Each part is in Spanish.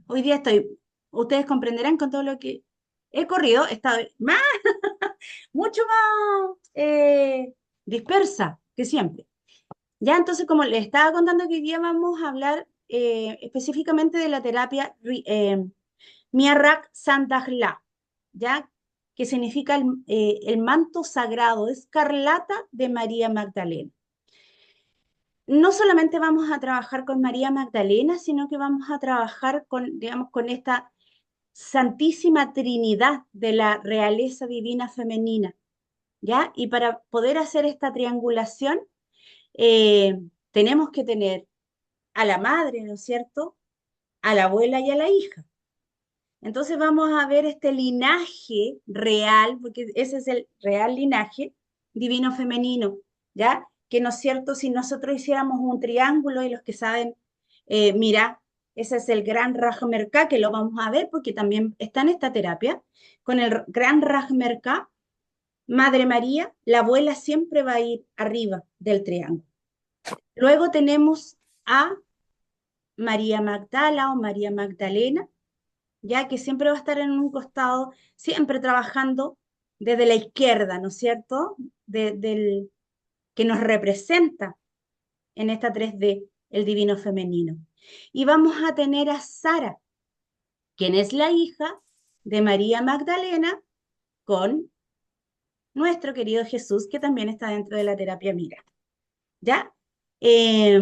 Hoy día ustedes comprenderán con todo lo que he corrido, he estado más, mucho más dispersa que siempre. Ya entonces, como les estaba contando que hoy día vamos a hablar específicamente de la terapia Miarrak Sandajla, ¿ya? Que significa el manto sagrado, escarlata de María Magdalena. No solamente vamos a trabajar con María Magdalena, sino que vamos a trabajar con, digamos, con esta Santísima Trinidad de la realeza divina femenina, ¿ya? Y para poder hacer esta triangulación, eh, tenemos que tener a la madre, ¿no es cierto? A la abuela y a la hija. Entonces vamos a ver este linaje real, porque ese es el real linaje divino femenino, ¿ya? Que no es cierto, si nosotros hiciéramos un triángulo y los que saben, mira, ese es el gran Raj Merkah, que lo vamos a ver porque también está en esta terapia, con el gran Raj Merkah, Madre María, la abuela siempre va a ir arriba del triángulo. Luego tenemos a María Magdala o María Magdalena, ya que siempre va a estar en un costado, siempre trabajando desde la izquierda, ¿no es cierto? Del que nos representa en esta 3D, el divino femenino. Y vamos a tener a Sara, quien es la hija de María Magdalena con nuestro querido Jesús, que también está dentro de la terapia Mira, ¿ya? Eh,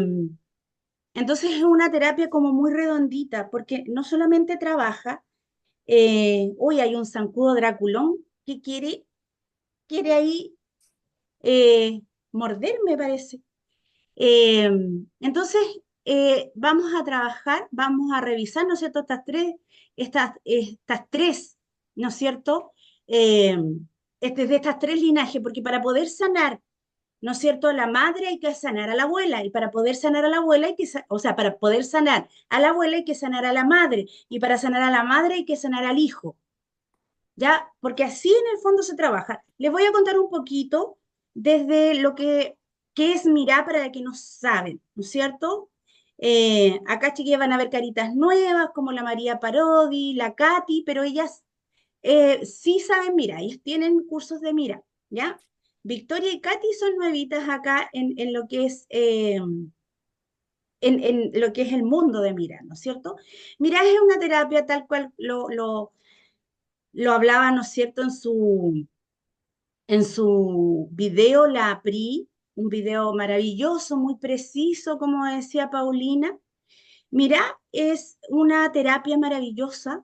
entonces es una terapia como muy redondita, porque no solamente trabaja, hoy hay un zancudo draculón que quiere ahí morder, me parece. Eh, entonces, vamos a trabajar, vamos a revisar, ¿no es cierto?, estas tres, ¿no es cierto?, Eh, de estas tres linajes, porque para poder sanar, ¿no es cierto?, a la madre hay que sanar a la abuela, y para poder sanar a la abuela hay que, o sea, para poder sanar a la abuela hay que sanar a la madre, y para sanar a la madre hay que sanar al hijo. ¿Ya? Porque así en el fondo se trabaja. Les voy a contar un poquito desde lo que es Mirá para que no saben, ¿no es cierto? Acá, chiquillas, van a ver caritas nuevas como la María Parodi, la Katy, pero ellas sí saben Mira, ellas tienen cursos de Mira, ¿ya? Victoria y Katy son nuevitas acá en lo que es... en lo que es el mundo de Mira, ¿no es cierto? Mira es una terapia tal cual lo hablaba, ¿no es cierto?, en su video La PRI, un video maravilloso, muy preciso, como decía Paulina. Mira, es una terapia maravillosa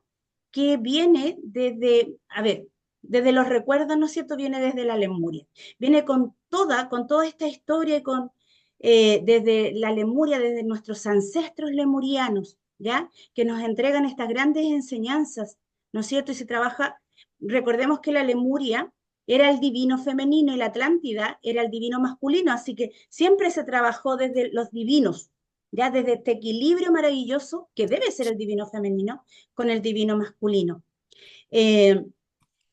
que viene desde, a ver, desde los recuerdos, ¿no es cierto? Viene desde la Lemuria. Viene con toda esta historia y desde la Lemuria, desde nuestros ancestros lemurianos, ¿ya? Que nos entregan estas grandes enseñanzas, ¿no es cierto? Y se trabaja, recordemos que la Lemuria era el divino femenino y la Atlántida era el divino masculino, así que siempre se trabajó desde los divinos, ya desde este equilibrio maravilloso que debe ser el divino femenino con el divino masculino. Eh,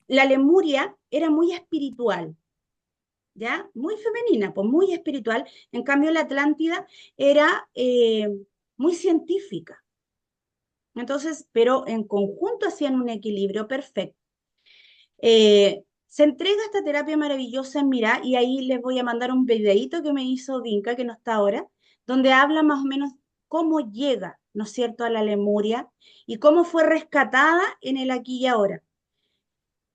la Lemuria era muy espiritual, ¿ya? Muy femenina, pues muy espiritual. En cambio, la Atlántida era muy científica. Entonces, pero en conjunto hacían un equilibrio perfecto. Se entrega esta terapia maravillosa en Mirá y ahí les voy a mandar un videíto que me hizo Vinca, que no está ahora, donde habla más o menos cómo llega, ¿no es cierto?, a la Lemuria y cómo fue rescatada en el aquí y ahora.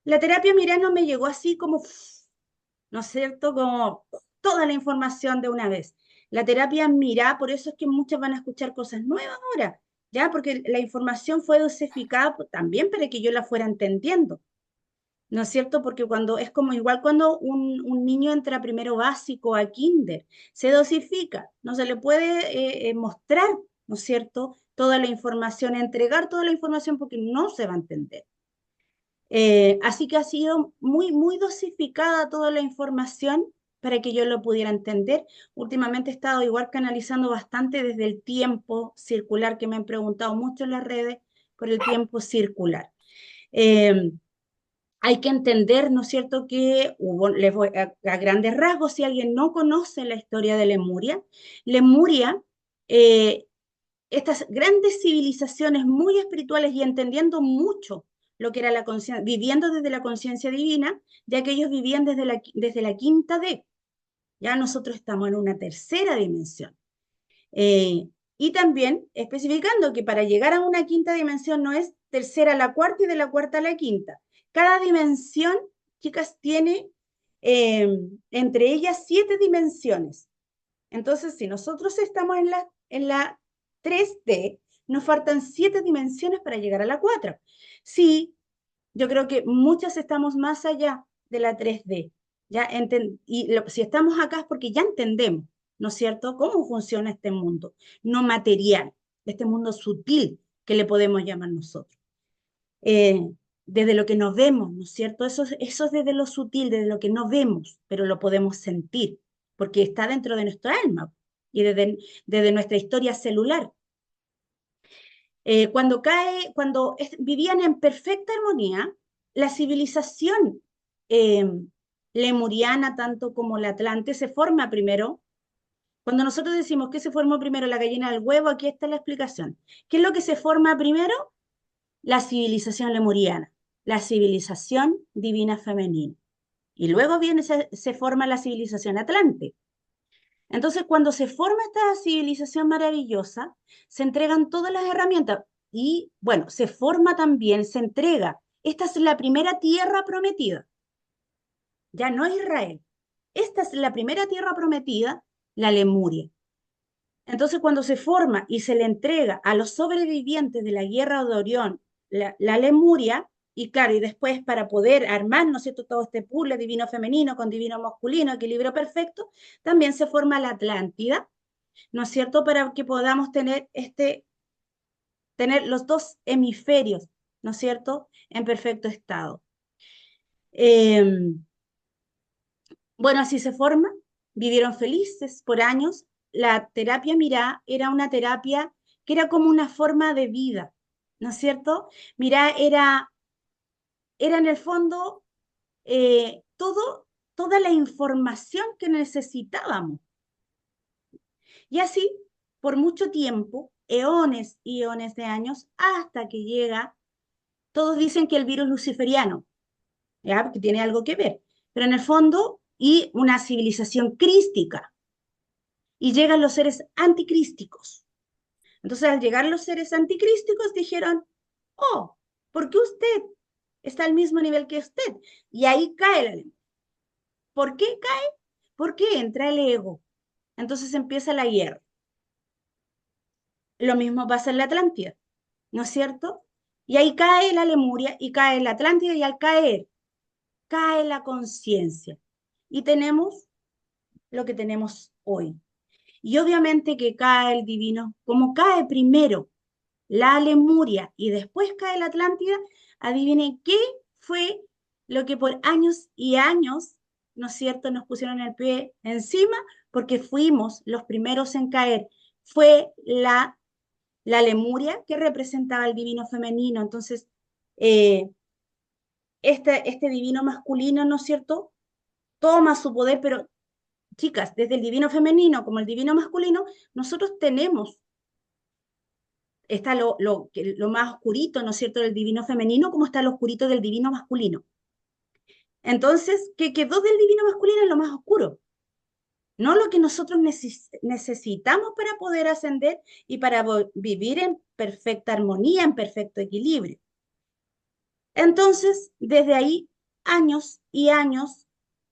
La terapia Mirá no me llegó así como, ¿no es cierto?, como toda la información de una vez. La terapia Mirá, por eso es que muchos van a escuchar cosas nuevas ahora, ¿ya? Porque la información fue dosificada también para que yo la fuera entendiendo. ¿No es cierto? Porque cuando es como igual cuando un niño entra primero básico a kinder, se dosifica, no se le puede mostrar, ¿no es cierto? Toda la información, entregar toda la información porque no se va a entender. Así que ha sido muy, muy dosificada toda la información para que yo lo pudiera entender. Últimamente he estado igual canalizando bastante desde el tiempo circular, que me han preguntado mucho en las redes por el tiempo circular. Eh, Hay que entender, ¿no es cierto?, que hubo, les voy a grandes rasgos, si alguien no conoce la historia de Lemuria, Lemuria eh, estas grandes civilizaciones muy espirituales y entendiendo mucho lo que era la conciencia, viviendo desde la conciencia divina, ya que ellos vivían desde la quinta D. Ya nosotros estamos en una tercera dimensión. Eh, y también especificando que para llegar a una quinta dimensión no es tercera a la cuarta y de la cuarta a la quinta. Cada dimensión, chicas, tiene entre ellas 7 dimensiones. Entonces, si nosotros estamos en la 3D, nos faltan 7 dimensiones para llegar a la 4. Sí, yo creo que muchas estamos más allá de la 3D. ¿Ya? Si estamos acá es porque ya entendemos, ¿no es cierto?, cómo funciona este mundo no material, este mundo sutil que le podemos llamar nosotros. Eh, Desde lo que nos vemos, ¿no es cierto? Eso es desde lo sutil, desde lo que no vemos, pero lo podemos sentir, porque está dentro de nuestra alma y desde nuestra historia celular. Vivían en perfecta armonía, la civilización eh, lemuriana, tanto como la Atlante, se forma primero. Cuando nosotros decimos que se formó primero la gallina del huevo, aquí está la explicación. ¿Qué es lo que se forma primero? La civilización lemuriana, la civilización divina femenina. Y luego se forma la civilización Atlante. Entonces, cuando se forma esta civilización maravillosa, se entregan todas las herramientas y, bueno, se forma también, se entrega. Esta es la primera tierra prometida, ya no Israel. Esta es la primera tierra prometida, la Lemuria. Entonces, cuando se forma y se le entrega a los sobrevivientes de la guerra de Orión la Lemuria, y claro, y después para poder armar, ¿no es cierto?, todo este puzzle divino femenino con divino masculino, equilibrio perfecto, también se forma la Atlántida, ¿no es cierto?, para que podamos tener los dos hemisferios, ¿no es cierto?, en perfecto estado. Eh, bueno, así se forma, vivieron felices por años. La terapia Mirá era una terapia que era como una forma de vida, ¿no es cierto? Mirá era en el fondo toda la información que necesitábamos. Y así, por mucho tiempo, eones y eones de años, hasta que llega, todos dicen que el virus luciferiano, ¿ya? Que tiene algo que ver, pero en el fondo, y una civilización crística, y llegan los seres anticrísticos. Entonces, al llegar los seres anticrísticos, dijeron, oh, ¿por qué usted está al mismo nivel que usted? Y ahí cae la lengua. ¿Por qué cae? Porque entra el ego. Entonces empieza la guerra. Lo mismo pasa en la Atlántida, ¿no es cierto? Y ahí cae la Lemuria y cae la Atlántida y al caer, cae la conciencia. Y tenemos lo que tenemos hoy. Y obviamente que cae el divino, como cae primero la Lemuria y después cae la Atlántida, adivinen qué fue lo que por años y años, ¿no es cierto?, nos pusieron el pie encima porque fuimos los primeros en caer. Fue la Lemuria que representaba el divino femenino. Entonces, eh, este divino masculino, ¿no es cierto?, toma su poder, pero chicas, desde el divino femenino como el divino masculino, nosotros tenemos, está lo más oscurito, ¿no es cierto?, del divino femenino, como está lo oscurito del divino masculino. Entonces, ¿qué quedó del divino masculino en lo más oscuro? No lo que nosotros necesitamos para poder ascender y para vivir en perfecta armonía, en perfecto equilibrio. Entonces, desde ahí, años y años,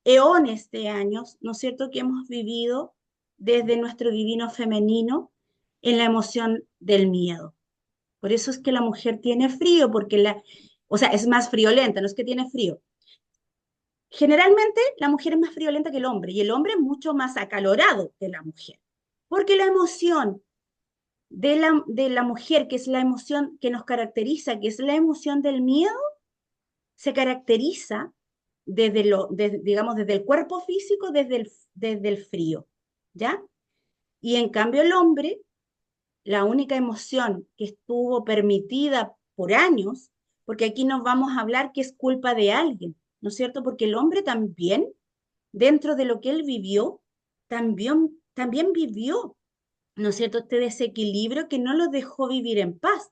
eones de años, ¿no es cierto?, que hemos vivido desde nuestro divino femenino en la emoción del miedo. Por eso es que la mujer tiene frío, o sea, es más friolenta, no es que tiene frío. Generalmente la mujer es más friolenta que el hombre y el hombre es mucho más acalorado que la mujer, porque la emoción de la mujer, que es la emoción que nos caracteriza, que es la emoción del miedo, se caracteriza digamos, desde el cuerpo físico, desde el frío, ¿ya? Y en cambio el hombre, la única emoción que estuvo permitida por años, porque aquí nos vamos a hablar que es culpa de alguien, ¿no es cierto? Porque el hombre también, dentro de lo que él vivió, también vivió. ¿no es cierto?, este desequilibrio que no los dejó vivir en paz.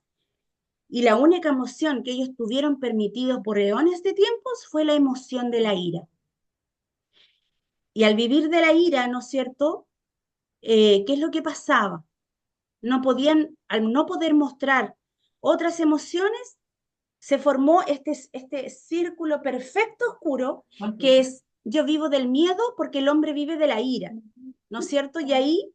Y la única emoción que ellos tuvieron permitido por eones de tiempos fue la emoción de la ira. Y al vivir de la ira, ¿no es cierto?, ¿qué es lo que pasaba? No podían, al no poder mostrar otras emociones, se formó este círculo perfecto oscuro que es yo vivo del miedo porque el hombre vive de la ira, ¿no es cierto? Y ahí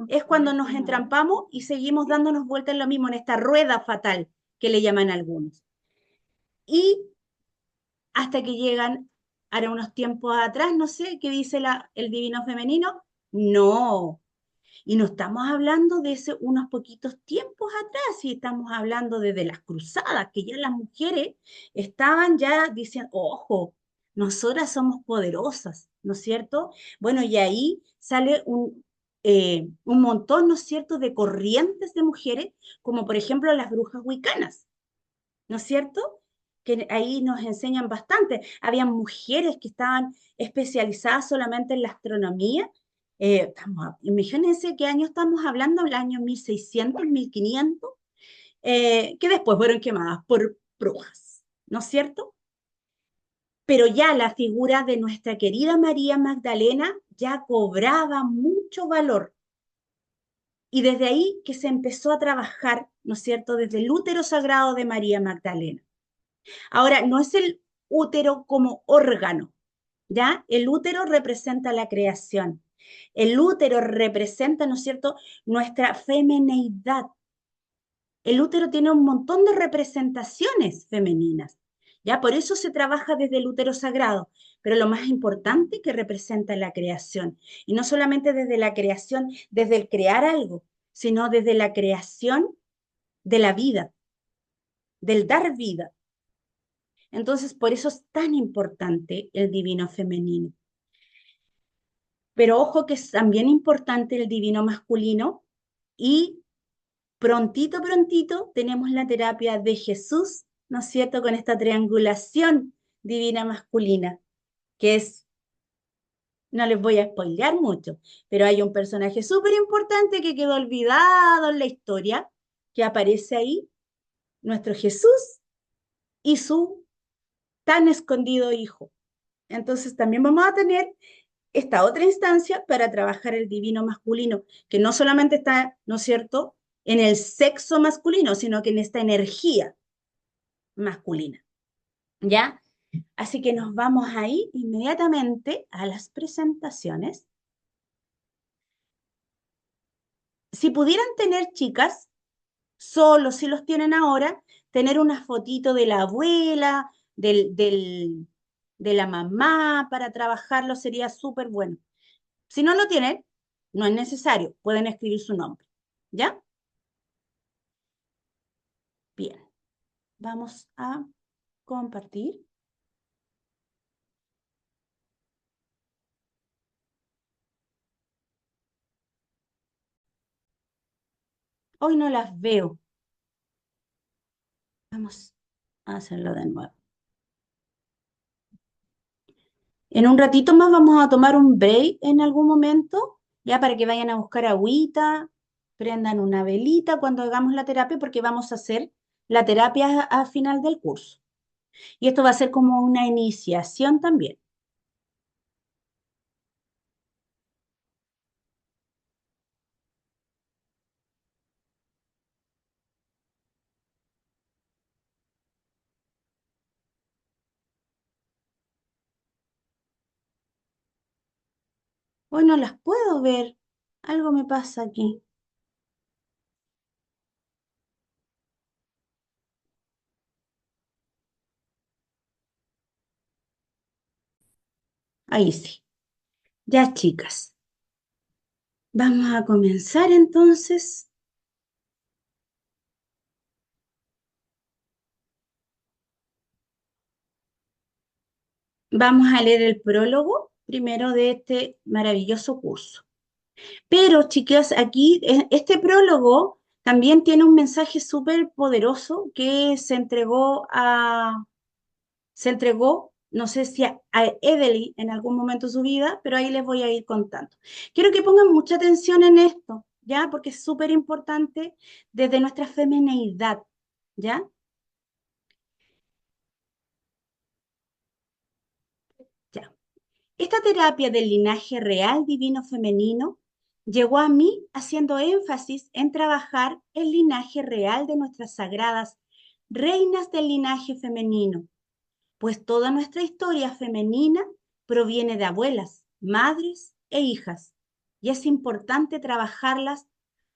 es cuando nos entrampamos y seguimos dándonos vueltas en lo mismo, en esta rueda fatal que le llaman algunos. Y hasta que llegan, ahora unos tiempos atrás, no sé, ¿qué dice el divino femenino? No, y no estamos hablando de unos poquitos tiempos atrás, y estamos hablando desde las cruzadas, que ya las mujeres estaban ya diciendo, ojo, nosotras somos poderosas, ¿no es cierto? Bueno, y ahí sale un montón, ¿no es cierto?, de corrientes de mujeres, como por ejemplo las brujas wicanas, ¿no es cierto? Que ahí nos enseñan bastante. Había mujeres que estaban especializadas solamente en la astronomía. Imagínense qué año estamos hablando, el año 1600, 1500, que después fueron quemadas por brujas, ¿no es cierto? Pero ya la figura de nuestra querida María Magdalena ya cobraba mucho valor. Y desde ahí que se empezó a trabajar, ¿no es cierto?, desde el útero sagrado de María Magdalena. Ahora, no es el útero como órgano, ¿ya? El útero representa la creación. El útero representa, ¿no es cierto?, nuestra femineidad. El útero tiene un montón de representaciones femeninas, ¿ya? Por eso se trabaja desde el útero sagrado, pero lo más importante que representa la creación. Y no solamente desde la creación, desde el crear algo, sino desde la creación de la vida, del dar vida. Entonces, por eso es tan importante el divino femenino. Pero ojo que es también importante el divino masculino y prontito, prontito tenemos la terapia de Jesús, ¿no es cierto?, con esta triangulación divina masculina, que es, no les voy a spoilear mucho, pero hay un personaje súper importante que quedó olvidado en la historia, que aparece ahí, nuestro Jesús y su tan escondido hijo. Entonces también vamos a tener esta otra instancia para trabajar el divino masculino, que no solamente está, ¿no es cierto?, en el sexo masculino, sino que en esta energía masculina, ¿ya? Así que nos vamos ahí inmediatamente a las presentaciones. Si pudieran tener chicas, solo si los tienen ahora, tener una fotito de la abuela, de la mamá para trabajarlo sería súper bueno. Si no lo tienen, no es necesario, pueden escribir su nombre. ¿Ya? Bien, vamos a compartir. Hoy no las veo. Vamos a hacerlo de nuevo. En un ratito más vamos a tomar un break en algún momento, ya para que vayan a buscar agüita, prendan una velita cuando hagamos la terapia, porque vamos a hacer la terapia a final del curso. Y esto va a ser como una iniciación también. Hoy no las puedo ver. Algo me pasa aquí. Ahí sí. Ya, chicas. Vamos a comenzar entonces. Vamos a leer el prólogo primero de este maravilloso curso. Pero, chicas, aquí este prólogo también tiene un mensaje súper poderoso que se entregó, no sé si a Evelyn en algún momento de su vida, pero ahí les voy a ir contando. Quiero que pongan mucha atención en esto, ¿ya? Porque es súper importante desde nuestra femineidad, ¿ya? Ya. Esta terapia del linaje real divino femenino llegó a mí haciendo énfasis en trabajar el linaje real de nuestras sagradas reinas del linaje femenino, pues toda nuestra historia femenina proviene de abuelas, madres e hijas, y es importante trabajarlas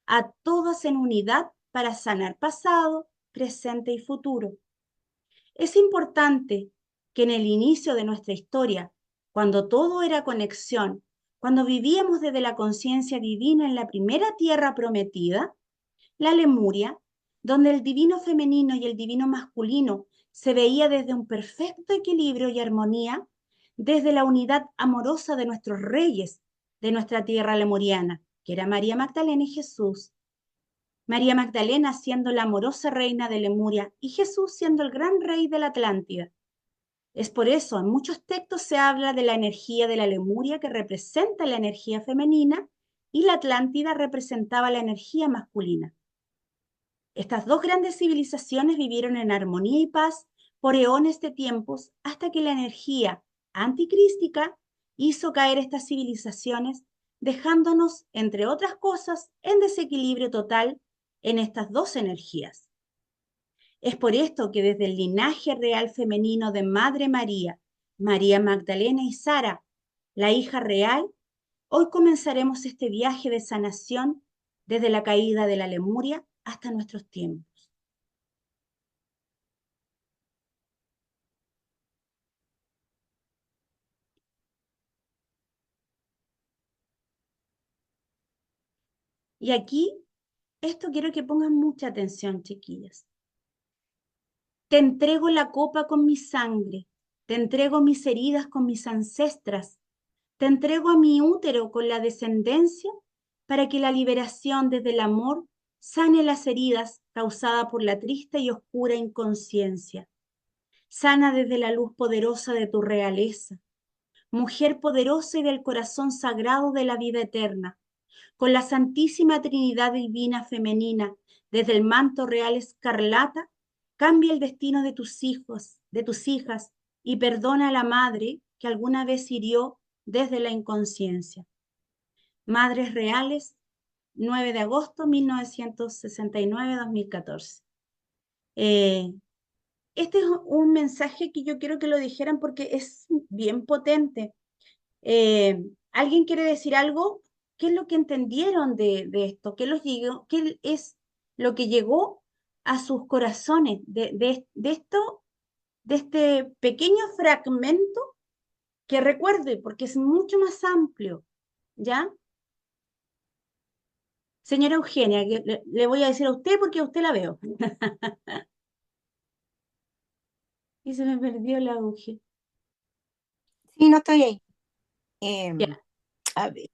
a todas en unidad para sanar pasado, presente y futuro. Es importante que en el inicio de nuestra historia, cuando todo era conexión, cuando vivíamos desde la conciencia divina en la primera tierra prometida, la Lemuria, donde el divino femenino y el divino masculino se veía desde un perfecto equilibrio y armonía, desde la unidad amorosa de nuestros reyes de nuestra tierra lemuriana, que era María Magdalena y Jesús. María Magdalena siendo la amorosa reina de Lemuria y Jesús siendo el gran rey de la Atlántida. Es por eso, en muchos textos se habla de la energía de la Lemuria que representa la energía femenina y la Atlántida representaba la energía masculina. Estas dos grandes civilizaciones vivieron en armonía y paz por eones de tiempos hasta que la energía anticrística hizo caer estas civilizaciones, dejándonos, entre otras cosas, en desequilibrio total en estas dos energías. Es por esto que desde el linaje real femenino de Madre María, María Magdalena y Sara, la hija real, hoy comenzaremos este viaje de sanación desde la caída de la Lemuria hasta nuestros tiempos. Y aquí, esto quiero que pongan mucha atención, chiquillas. Te entrego la copa con mi sangre, te entrego mis heridas con mis ancestras, te entrego a mi útero con la descendencia para que la liberación desde el amor sane las heridas causadas por la triste y oscura inconsciencia. Sana desde la luz poderosa de tu realeza, mujer poderosa y del corazón sagrado de la vida eterna, con la Santísima Trinidad Divina Femenina, desde el manto real escarlata, cambia el destino de tus hijos, de tus hijas, y perdona a la madre que alguna vez hirió desde la inconsciencia. Madres Reales, 9 de agosto 1969-2014. Eh, este es un mensaje que yo quiero que lo dijeran porque es bien potente. ¿Alguien quiere decir algo? ¿Qué es lo que entendieron de esto? ¿Qué es lo que llegó a sus corazones de esto, de este pequeño fragmento que recuerde, porque es mucho más amplio, ¿ya? Señora Eugenia, que le voy a decir a usted porque a usted la veo. Y se me perdió la Eugenia. Sí, no estoy ahí. Ya, A ver,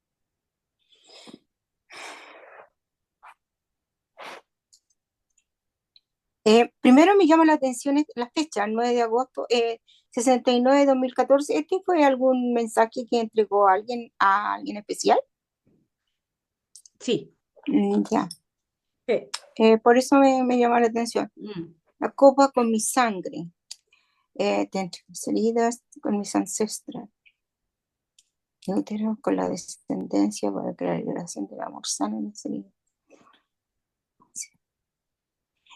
primero me llama la atención la fecha, el 9 de agosto, 69-2014. ¿Este fue algún mensaje que entregó a alguien especial? sí. Ya. Sí. Por eso me llama la atención. Mm. La copa con mi sangre, te entrego mis heridas con mis ancestras. Mi útero con la descendencia para que la liberación del amor sane mis heridas.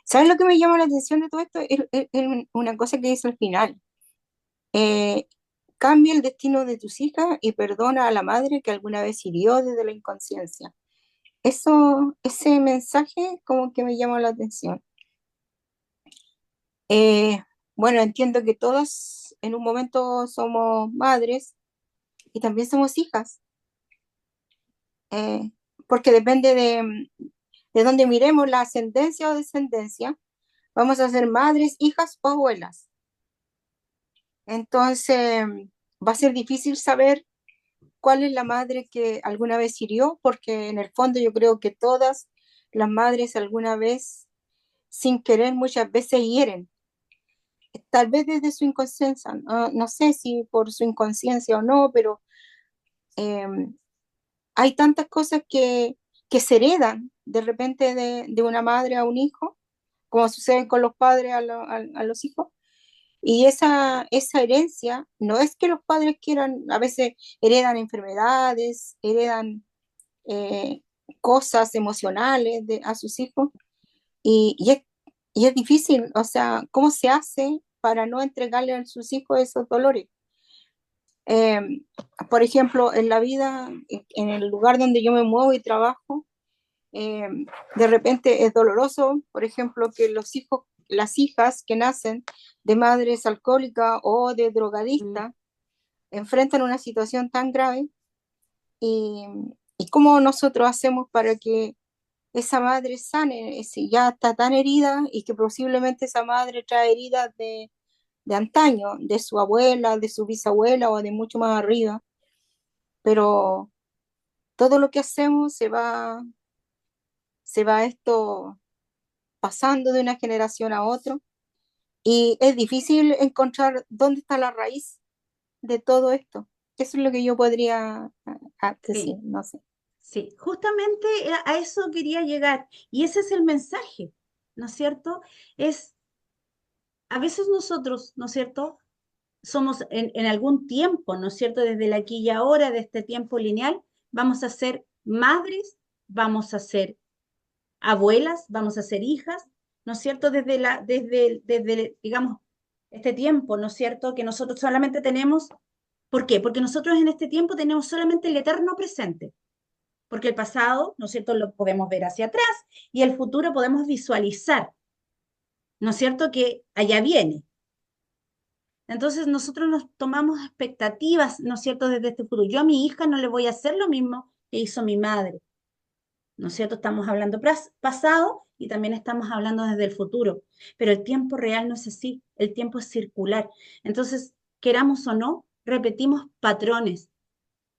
¿Sabes lo que me llama la atención de todo esto? Es una cosa que dice al final. Eh, Cambia el destino de tus hijas y perdona a la madre que alguna vez hirió desde la inconsciencia. Ese mensaje como que me llama la atención. Eh, bueno, entiendo que todas en un momento somos madres y también somos hijas, eh, porque depende de dónde miremos la ascendencia o descendencia, vamos a ser madres, hijas o abuelas. Entonces, va a ser difícil saber cuál es la madre que alguna vez hirió, porque en el fondo yo creo que todas las madres alguna vez, sin querer, muchas veces hieren, tal vez desde su inconsciencia, no sé si por su inconsciencia o no, pero eh, hay tantas cosas que que se heredan de repente de una madre a un hijo, como sucede con los padres a los hijos. Y esa herencia no es que los padres quieran, a veces heredan enfermedades, heredan eh, cosas emocionales a sus hijos, y es difícil, o sea, ¿cómo se hace para no entregarle a sus hijos esos dolores? Eh, por ejemplo, en la vida, en el lugar donde yo me muevo y trabajo, eh, de repente es doloroso, por ejemplo, que los hijos, las hijas que nacen de madres alcohólicas o de Mm. drogadistas enfrentan una situación tan grave, y, y cómo nosotros hacemos para que esa madre sane, si ya está tan herida y que posiblemente esa madre trae heridas de antaño, de su abuela, de su bisabuela o de mucho más arriba, pero todo lo que hacemos se va esto pasando de una generación a otra, y es difícil encontrar dónde está la raíz de todo esto. Eso es lo que yo podría decir, Sí, no sé. sí, justamente a eso quería llegar y ese es el mensaje, ¿no es cierto? Es, a veces nosotros, ¿no es cierto? Somos en algún tiempo, ¿no es cierto? Desde el aquí y ahora, de este tiempo lineal, vamos a ser madres, vamos a ser abuelas, vamos a ser hijas, ¿no es cierto? Digamos, este tiempo, ¿no es cierto? Que nosotros solamente tenemos, ¿por qué? Porque nosotros en este tiempo tenemos solamente el eterno presente, porque el pasado, ¿no es cierto? Lo podemos ver hacia atrás y el futuro podemos visualizar, ¿no es cierto? Que allá viene. Entonces nosotros nos tomamos expectativas, ¿no es cierto?, desde este futuro. Yo a mi hija no le voy a hacer lo mismo que hizo mi madre, ¿no es cierto? Estamos hablando pasado y también estamos hablando desde el futuro, pero el tiempo real no es así, el tiempo es circular. Entonces, queramos o no, repetimos patrones,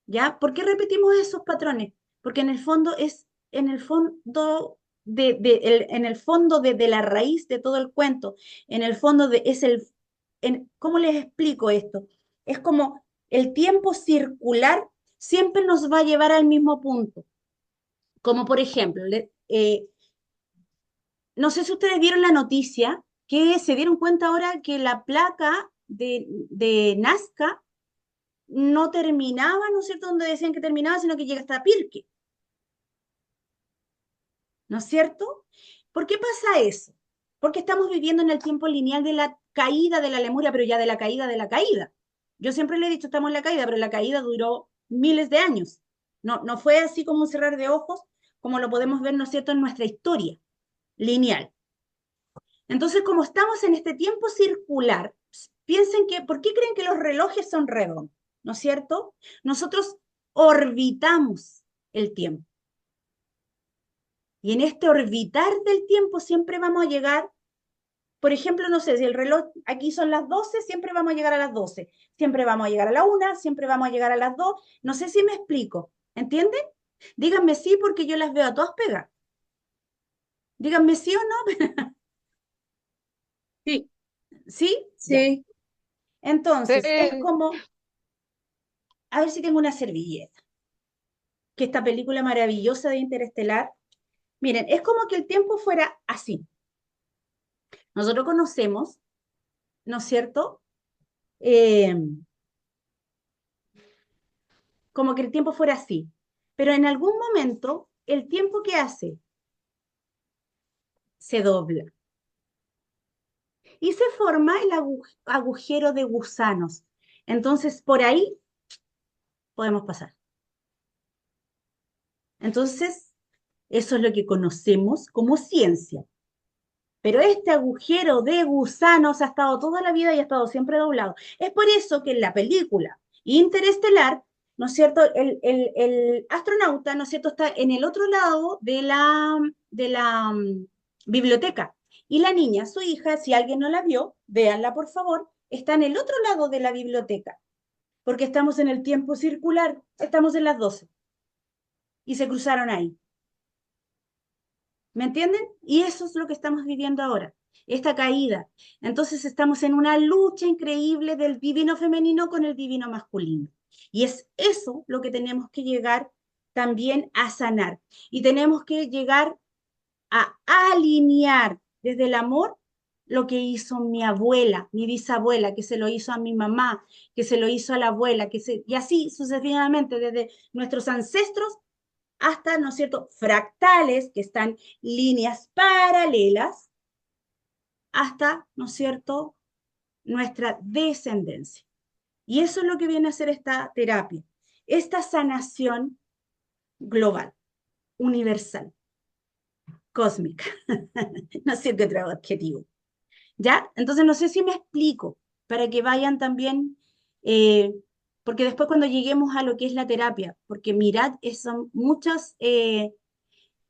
¿ya? ¿Por qué repetimos esos patrones? Porque en el fondo es, en el fondo en el fondo de la raíz de todo el cuento, en el fondo es ¿cómo les explico esto? Es como el tiempo circular siempre nos va a llevar al mismo punto. Como por ejemplo, no sé si ustedes vieron la noticia que se dieron cuenta ahora que la placa de Nazca no terminaba, ¿no es cierto?, donde decían que terminaba, sino que llega hasta Pirque, ¿no es cierto? ¿Por qué pasa eso? Porque estamos viviendo en el tiempo lineal de la caída de la Lemuria, pero ya de la caída de la caída. Yo siempre le he dicho, estamos en la caída, pero la caída duró miles de años. No, no fue así como un cerrar de ojos, como lo podemos ver, ¿no es cierto?, en nuestra historia lineal. Entonces, como estamos en este tiempo circular, piensen que, ¿por qué creen que los relojes son redondos? ¿No es cierto? Nosotros orbitamos el tiempo. Y en este orbitar del tiempo siempre vamos a llegar, por ejemplo, no sé, si el reloj aquí son las 12, siempre vamos a llegar a las 12. Siempre vamos a llegar a la 1, siempre vamos a llegar a las 2. No sé si me explico. ¿Entienden? Díganme sí porque yo las veo a todas pegadas. Díganme sí o no. Sí, ¿Sí? Ya. sí, Entonces, es sí. como, a ver si tengo una servilleta, que esta película maravillosa de Interestelar, miren, es como que el tiempo fuera así. Nosotros conocemos, ¿no es cierto? Eh, como que el tiempo fuera así. Pero en algún momento, el tiempo que hace se dobla y se forma el agujero de gusanos. Entonces, por ahí podemos pasar. Entonces, eso es lo que conocemos como ciencia. Pero este agujero de gusanos ha estado toda la vida y ha estado siempre doblado. Es por eso que en la película Interestelar, ¿no es cierto? El astronauta, ¿no es cierto?, está en el otro lado de la biblioteca. Y la niña, su hija, si alguien no la vio, véanla por favor, está en el otro lado de la biblioteca, porque estamos en el tiempo circular, estamos en las 12 y se cruzaron ahí. ¿Me entienden? Y eso es lo que estamos viviendo ahora, esta caída. Entonces estamos en una lucha increíble del divino femenino con el divino masculino. Y es eso lo que tenemos que llegar también a sanar. Y tenemos que llegar a alinear desde el amor lo que hizo mi abuela, mi bisabuela, que se lo hizo a mi mamá, que se lo hizo a la abuela, y así sucesivamente, desde nuestros ancestros hasta, ¿no es cierto?, fractales, que están líneas paralelas, hasta, ¿no es cierto?, nuestra descendencia. Y eso es lo que viene a hacer esta terapia, esta sanación global, universal, cósmica. No sé qué otro adjetivo. ¿Ya? Entonces no sé si me explico para que vayan también, eh, porque después cuando lleguemos a lo que es la terapia, porque mirad, son muchos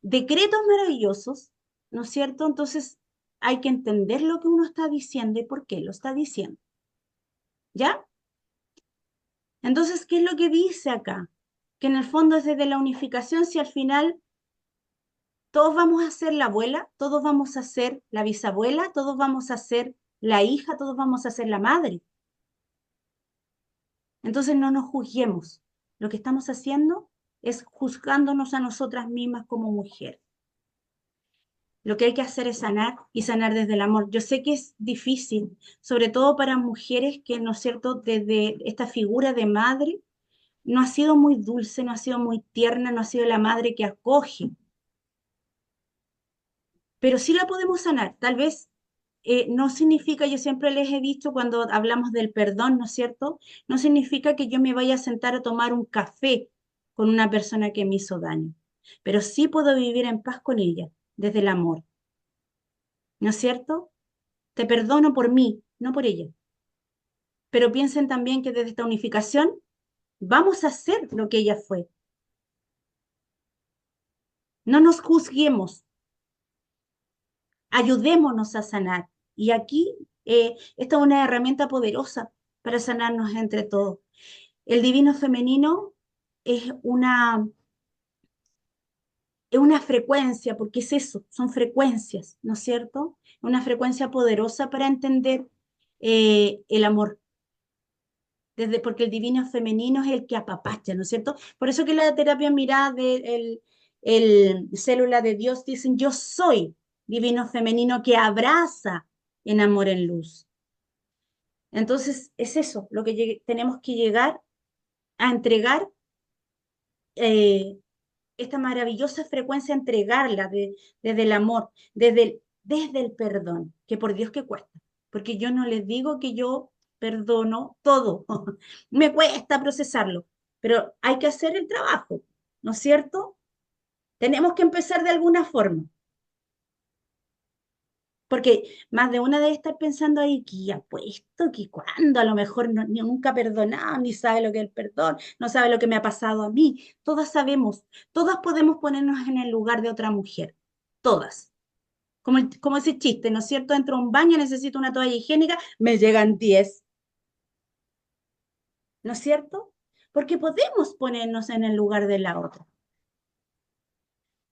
decretos maravillosos, ¿no es cierto? Entonces hay que entender lo que uno está diciendo y por qué lo está diciendo. ¿Ya? Entonces, ¿qué es lo que dice acá? Que en el fondo es desde la unificación, si al final todos vamos a ser la abuela, todos vamos a ser la bisabuela, todos vamos a ser la hija, todos vamos a ser la madre. Entonces no nos juzguemos. Lo que estamos haciendo es juzgándonos a nosotras mismas como mujer. Lo que hay que hacer es sanar y sanar desde el amor. Yo sé que es difícil, sobre todo para mujeres que, ¿no es cierto?, desde esta figura de madre, no ha sido muy dulce, no ha sido muy tierna, no ha sido la madre que acoge, pero sí la podemos sanar. Tal vez no significa, yo siempre les he dicho cuando hablamos del perdón, ¿no es cierto? No significa que yo me vaya a sentar a tomar un café con una persona que me hizo daño, pero sí puedo vivir en paz con ella, desde el amor, ¿no es cierto? Te perdono por mí, no por ella. Pero piensen también que desde esta unificación vamos a hacer lo que ella fue. No nos juzguemos, ayudémonos a sanar. Y aquí esta es una herramienta poderosa para sanarnos entre todos. El divino femenino es una frecuencia, porque es eso, son frecuencias, ¿no es cierto? Una frecuencia poderosa para entender el amor, porque el divino femenino es el que apapacha, ¿no es cierto? Por eso que la terapia mirada el célula de Dios dicen, yo soy divino femenino que abraza en amor en luz. Entonces, es eso lo que tenemos que llegar a entregar, esta maravillosa frecuencia, entregarla desde el amor, desde el perdón, que por Dios que cuesta, porque yo no les digo que yo perdono todo, me cuesta procesarlo, pero hay que hacer el trabajo, ¿no es cierto? Tenemos que empezar de alguna forma. Porque más de una debe estar pensando ahí, que apuesto, que cuando a lo mejor nunca ha perdonado, ni sabe lo que es el perdón, no sabe lo que me ha pasado a mí. Todas sabemos, todas podemos ponernos en el lugar de otra mujer, todas. Como ese chiste, ¿no es cierto? Entro a un baño, necesito una toalla higiénica, me llegan 10, ¿no es cierto? Porque podemos ponernos en el lugar de la otra.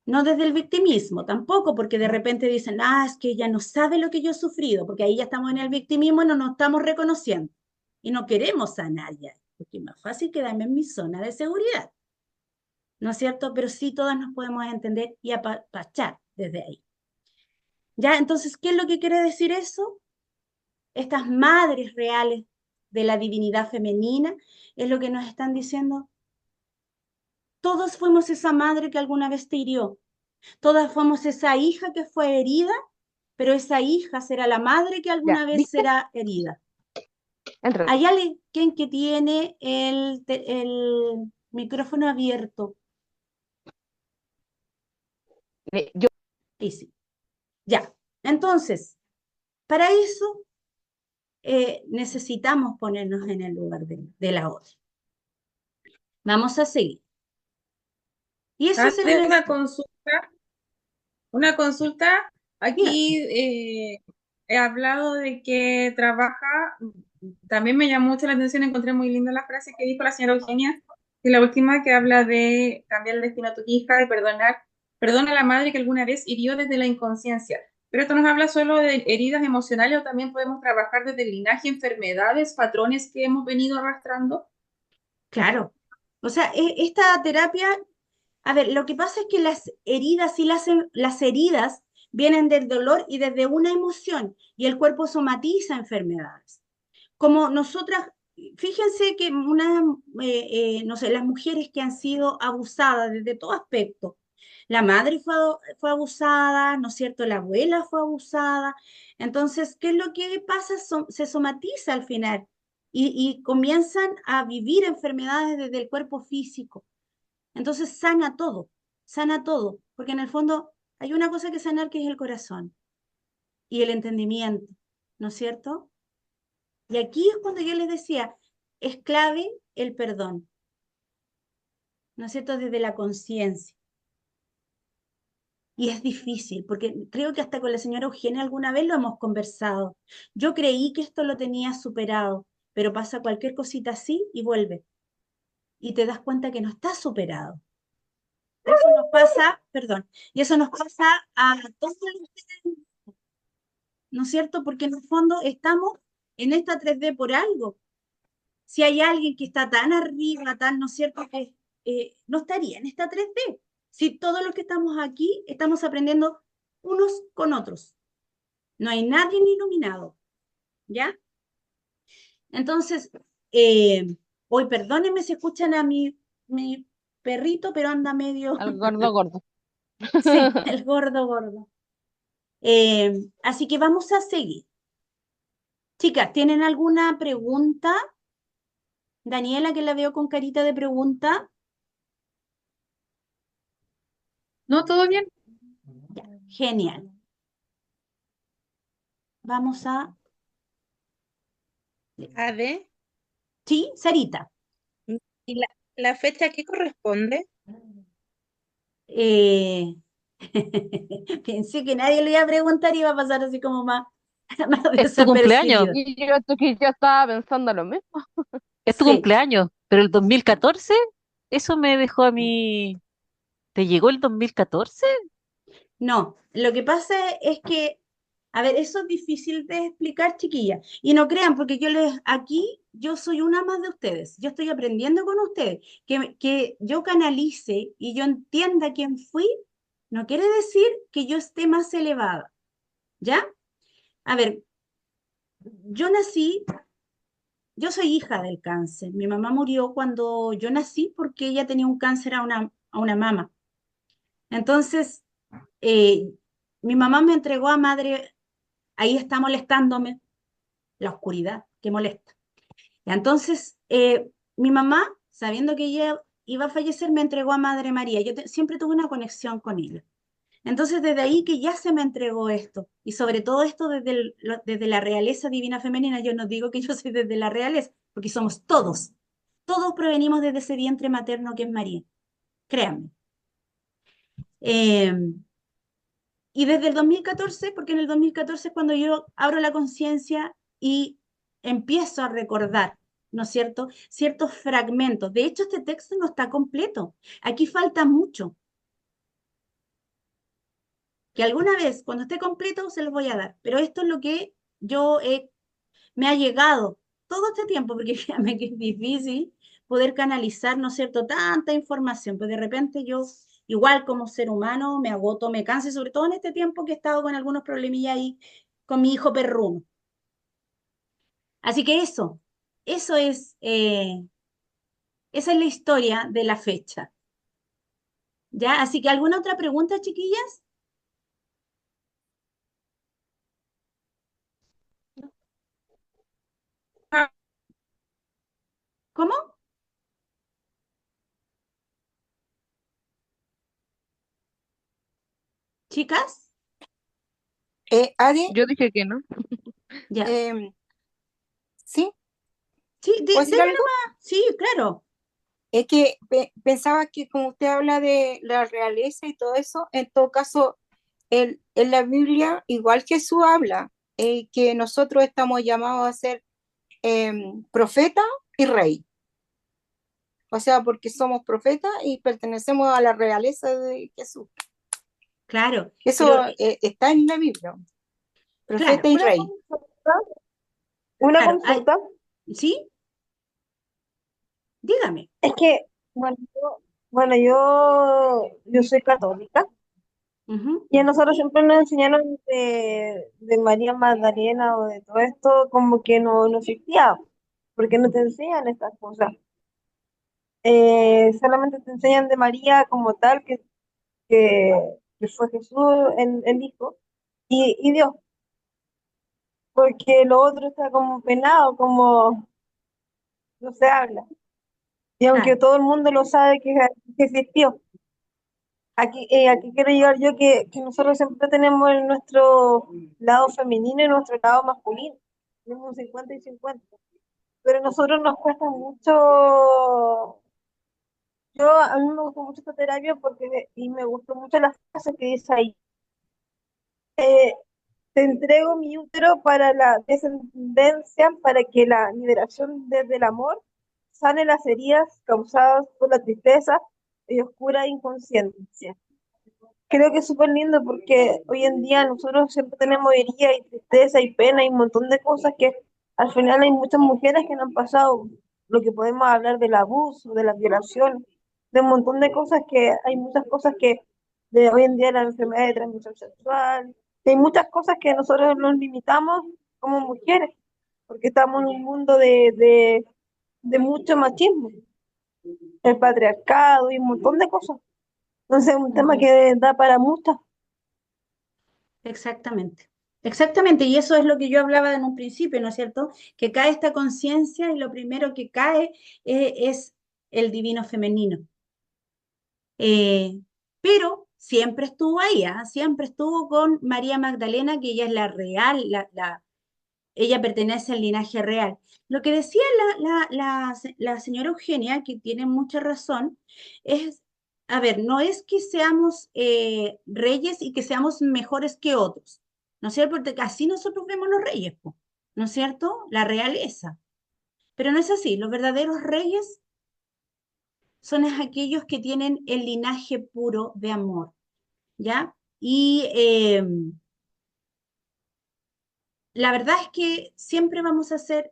No desde el victimismo tampoco, porque de repente dicen, es que ella no sabe lo que yo he sufrido, porque ahí ya estamos en el victimismo, no nos estamos reconociendo y no queremos sanar ya, porque es más fácil quedarme en mi zona de seguridad, ¿no es cierto? Pero sí todas nos podemos entender y apapachar desde ahí. ¿Ya? Entonces, ¿qué es lo que quiere decir eso? Estas madres reales de la divinidad femenina es lo que nos están diciendo. Todos fuimos esa madre que alguna vez te hirió. Todas fuimos esa hija que fue herida, pero esa hija será la madre que Ya, alguna vez ¿viste? será herida. El reloj. Hay alguien que tiene el micrófono abierto. Yo, Y sí, ya. Entonces, para eso necesitamos ponernos en el lugar de la otra. Vamos a seguir. Y eso es el Antes mensaje. una consulta. Mira, Aquí he hablado de que trabaja, también me llamó mucho la atención, encontré muy linda la frase que dijo la señora Eugenia, que la última que habla de cambiar el destino a tu hija, de perdonar, perdona a la madre que alguna vez hirió desde la inconsciencia. Pero esto nos habla solo de heridas emocionales o también podemos trabajar desde el linaje, enfermedades, patrones que hemos venido arrastrando. claro. O sea, esta terapia A ver, lo que pasa es que las heridas y las heridas vienen del dolor y desde una emoción y el cuerpo somatiza enfermedades. Como nosotras, fíjense que no sé, las mujeres que han sido abusadas desde todo aspecto, la madre fue abusada, ¿no es cierto? La abuela fue abusada. Entonces, ¿qué es lo que pasa? Se somatiza al final y comienzan a vivir enfermedades desde el cuerpo físico. Entonces, sana todo, porque en el fondo hay una cosa que sanar que es el corazón y el entendimiento, ¿no es cierto? Y aquí es cuando yo les decía, es clave el perdón, ¿no es cierto? Desde la conciencia. Y es difícil, porque creo que hasta con la señora Eugenia alguna vez lo hemos conversado. Yo creí que esto lo tenía superado, pero pasa cualquier cosita así y vuelve. Y te das cuenta que no está superado. Eso nos pasa, perdón, y eso nos pasa a todos los seres, ¿no es cierto? Porque en el fondo estamos en esta 3D por algo. Si hay alguien que está tan arriba, tan, ¿no es cierto?, que no estaría en esta 3D. Si todos los que estamos aquí estamos aprendiendo unos con otros. No hay nadie iluminado, ¿ya? Entonces, hoy perdónenme si escuchan a mi perrito, pero anda medio, Al gordo gordo. sí, el gordo gordo. Así que vamos a seguir. Chicas, ¿tienen alguna pregunta? Daniela, que la veo con carita de pregunta. No, todo bien. Ya, genial. Vamos a... Ade, Sí, Sarita. ¿y la fecha a qué corresponde? Eh, Pensé que nadie le iba a preguntar y iba a pasar así como más, más Es tu cumpleaños. desapercibido. Y yo que ya estaba pensando lo mismo. Es tu Sí, cumpleaños, pero el 2014, eso me dejó a mí. ¿Te llegó el 2014? no, lo que pasa es que, a ver, eso es difícil de explicar, chiquilla. Y no crean, porque aquí, yo soy una más de ustedes. Yo estoy aprendiendo con ustedes. Que yo canalice y yo entienda quién fui, no quiere decir que yo esté más elevada, ¿ya? A ver, yo nací, yo soy hija del cáncer. Mi mamá murió cuando yo nací porque ella tenía un cáncer a una mama. Entonces, eh, mi mamá me entregó a madre, ahí está molestándome, la oscuridad, que molesta. Entonces, mi mamá, sabiendo que ella iba a fallecer, me entregó a Madre María. Siempre tuve una conexión con ella. Entonces, desde ahí que ya se me entregó esto, y sobre todo esto desde la realeza divina femenina, yo no digo que yo soy desde la realeza, porque somos todos provenimos desde ese vientre materno que es María, créanme. Eh, y desde el 2014, porque en el 2014 es cuando yo abro la conciencia y empiezo a recordar, ¿no es cierto?, ciertos fragmentos. De hecho, este texto no está completo, aquí falta mucho, que alguna vez, cuando esté completo, se los voy a dar, pero esto es lo que me ha llegado todo este tiempo, porque créanme que es difícil poder canalizar, ¿no es cierto?, tanta información, pues de repente yo, igual como ser humano, me agoto, me canso, y sobre todo en este tiempo que he estado con algunos problemillas ahí con mi hijo perruno. Así que eso esa es la historia de la fecha, ¿ya? Así que, ¿alguna otra pregunta, chiquillas? Ah, ¿Cómo? ¿Chicas? Ade, Yo dije que no. Ya. em, ¿sí? Sí, ¿Puedo decir deme algo? nomás. Sí, claro. Es que pensaba que como usted habla de la realeza y todo eso, en todo caso, en la Biblia, igual Jesús habla, que nosotros estamos llamados a ser profeta y rey. O sea, porque somos profetas y pertenecemos a la realeza de Jesús. Claro, pero Eso está en la Biblia, profeta claro, y Una rey. consulta, una claro. consulta. ¿Sí? Dígame. Es que, bueno, Bueno, yo soy católica Ujú. y a nosotros siempre nos enseñaron de María Magdalena o de todo esto como que no existía, porque no te enseñan estas cosas. Solamente te enseñan de María como tal, que fue Jesús el Hijo y Dios, porque lo otro está como penado, como no se habla. Y aunque Claro, todo el mundo lo sabe que existió, aquí quiero llegar yo que nosotros siempre tenemos nuestro lado femenino y nuestro lado masculino. Tenemos un 50 y 50. Pero a nosotros nos cuesta mucho. A mí me gustó mucho esta terapia y me gustó mucho la frase que dice ahí. eh, Te entrego mi útero para la descendencia, para que la liberación desde el amor sane las heridas causadas por la tristeza y oscura inconsciencia. Creo que es súper lindo porque hoy en día nosotros siempre tenemos herida y tristeza y pena y un montón de cosas que al final hay muchas mujeres que no han pasado lo que podemos hablar del abuso, de la violación, de un montón de cosas que hay muchas cosas que de hoy en día la enfermedad de transmisión sexual, que hay muchas cosas que nosotros nos limitamos como mujeres porque estamos en un mundo de mucho machismo, el patriarcado y un montón de cosas. Entonces es un tema que da para muchas. exactamente. Exactamente, y eso es lo que yo hablaba en un principio, ¿no es cierto? Que cae esta conciencia y lo primero que cae es el divino femenino. Eh, pero siempre estuvo ahí, ¿ah? Siempre estuvo con María Magdalena, que ella es la real, ella pertenece al linaje real. Lo que decía la señora Eugenia, que tiene mucha razón, es, a ver, no es que seamos reyes y que seamos mejores que otros, ¿no es cierto? Porque así nosotros vemos los reyes, po, ¿no es cierto? La realeza. Pero no es así, los verdaderos reyes son aquellos que tienen el linaje puro de amor, ¿ya? Y la verdad es que siempre vamos a ser,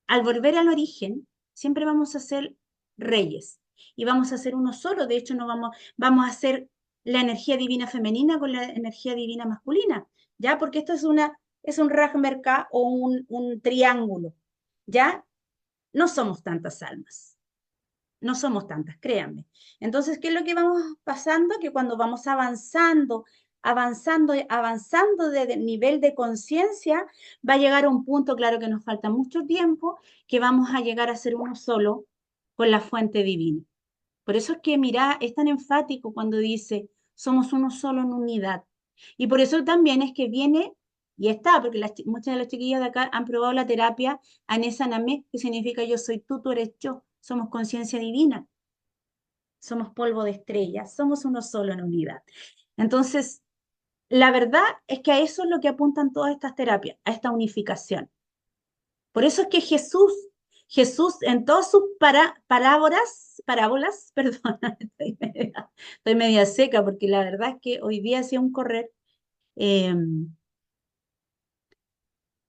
al volver al origen, siempre vamos a ser reyes y vamos a ser uno solo. De hecho, no vamos a hacer la energía divina femenina con la energía divina masculina, ¿ya? Porque esto es un Rajmerka o un triángulo, ¿ya? No somos tantas almas. No somos tantas, créanme. Entonces, ¿qué es lo que vamos pasando? Que cuando vamos avanzando de nivel de conciencia, va a llegar a un punto, claro que nos falta mucho tiempo, que vamos a llegar a ser uno solo con la fuente divina. Por eso es que, mira, es tan enfático cuando dice, somos uno solo en unidad. Y por eso también es que viene y está, porque muchas de las chiquillas de acá han probado la terapia Anesa Namé, que significa yo soy tú eres yo. Somos conciencia divina, somos polvo de estrellas, somos uno solo en unidad. Entonces, la verdad es que a eso es lo que apuntan todas estas terapias, a esta unificación. Por eso es que Jesús en todas sus parábolas, perdón, estoy media seca porque la verdad es que hoy día hacía un correr, eh,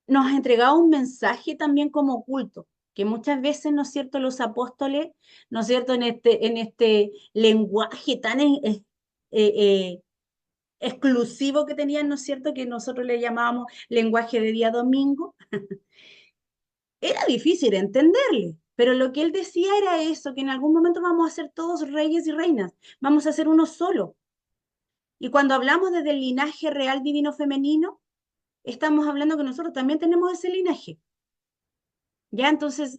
nos ha entregado un mensaje también como oculto, que muchas veces, ¿no es cierto?, los apóstoles, ¿no es cierto?, en este lenguaje tan eh, exclusivo que tenían, ¿no es cierto?, que nosotros le llamábamos lenguaje de día domingo, era difícil entenderle. Pero lo que él decía era eso, que en algún momento vamos a ser todos reyes y reinas, vamos a ser uno solo. Y cuando hablamos desde el linaje real divino femenino, estamos hablando que nosotros también tenemos ese linaje. ¿Ya? Entonces,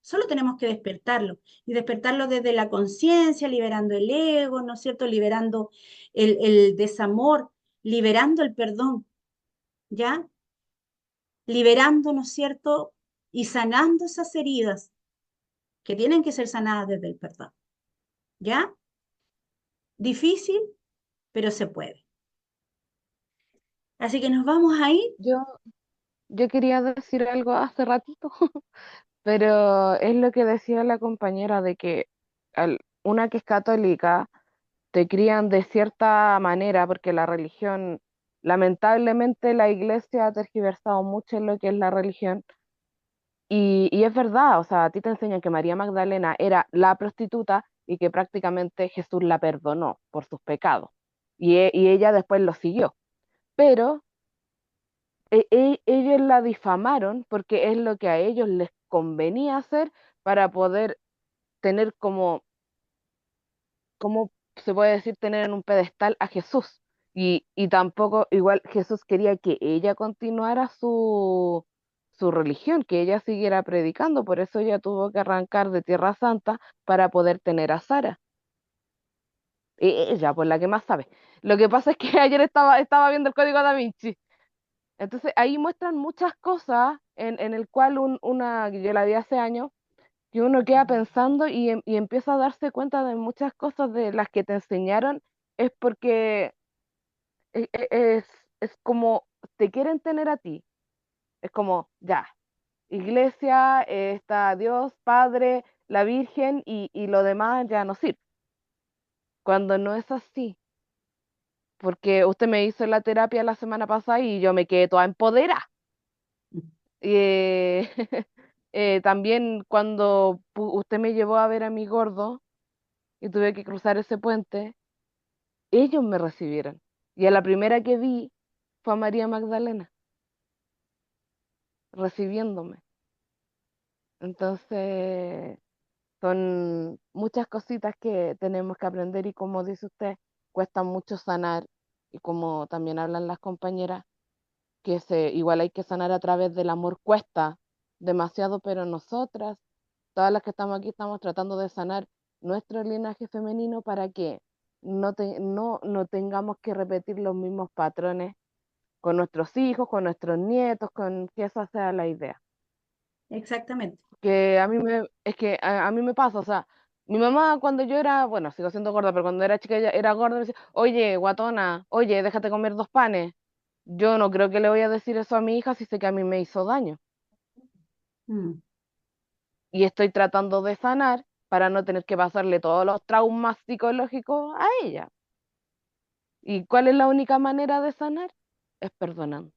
solo tenemos que despertarlo y despertarlo desde la conciencia, liberando el ego, ¿no es cierto? Liberando el desamor, liberando el perdón, ¿ya? Liberando, ¿no es cierto? Y sanando esas heridas que tienen que ser sanadas desde el perdón, ¿ya? Difícil, pero se puede. Así que nos vamos a ir. Yo, yo quería decir algo hace ratito, pero es lo que decía la compañera de que una que es católica te crían de cierta manera, porque la religión, lamentablemente la iglesia ha tergiversado mucho en lo que es la religión, y es verdad, o sea, a ti te enseñan que María Magdalena era la prostituta, y que prácticamente Jesús la perdonó por sus pecados. Y ella después lo siguió. Pero ellos la difamaron porque es lo que a ellos les convenía hacer para poder tener como se puede decir, tener en un pedestal a Jesús. Y tampoco, igual Jesús quería que ella continuara su religión, que ella siguiera predicando, por eso ella tuvo que arrancar de Tierra Santa para poder tener a Sara. Ella, pues la que más sabe. Lo que pasa es que ayer estaba viendo el Código Da Vinci. Entonces ahí muestran muchas cosas en el cual yo la vi hace años, que uno queda pensando y empieza a darse cuenta de muchas cosas de las que te enseñaron, es porque es como te quieren tener a ti. Es como, ya, iglesia, está Dios, Padre, la Virgen y lo demás ya no sirve. Cuando no es así, porque usted me hizo la terapia la semana pasada y yo me quedé toda empoderada. Eh, también cuando usted me llevó a ver a mi gordo y tuve que cruzar ese puente, ellos me recibieron. Y a la primera que vi fue a María Magdalena recibiéndome. Entonces, son muchas cositas que tenemos que aprender y como dice usted, cuesta mucho sanar y como también hablan las compañeras, igual hay que sanar a través del amor, cuesta demasiado, pero nosotras, todas las que estamos aquí, estamos tratando de sanar nuestro linaje femenino para que no tengamos que repetir los mismos patrones con nuestros hijos, con nuestros nietos, con que esa sea la idea. Exactamente. Que es que a mí me pasa, o sea, mi mamá cuando yo era, bueno, sigo siendo gorda, pero cuando era chica ella era gorda, me decía, oye, guatona, oye, déjate comer 2 panes. Yo no creo que le voy a decir eso a mi hija si sé que a mí me hizo daño. Mm, Y estoy tratando de sanar para no tener que pasarle todos los traumas psicológicos a ella. ¿Y cuál es la única manera de sanar? Es perdonando.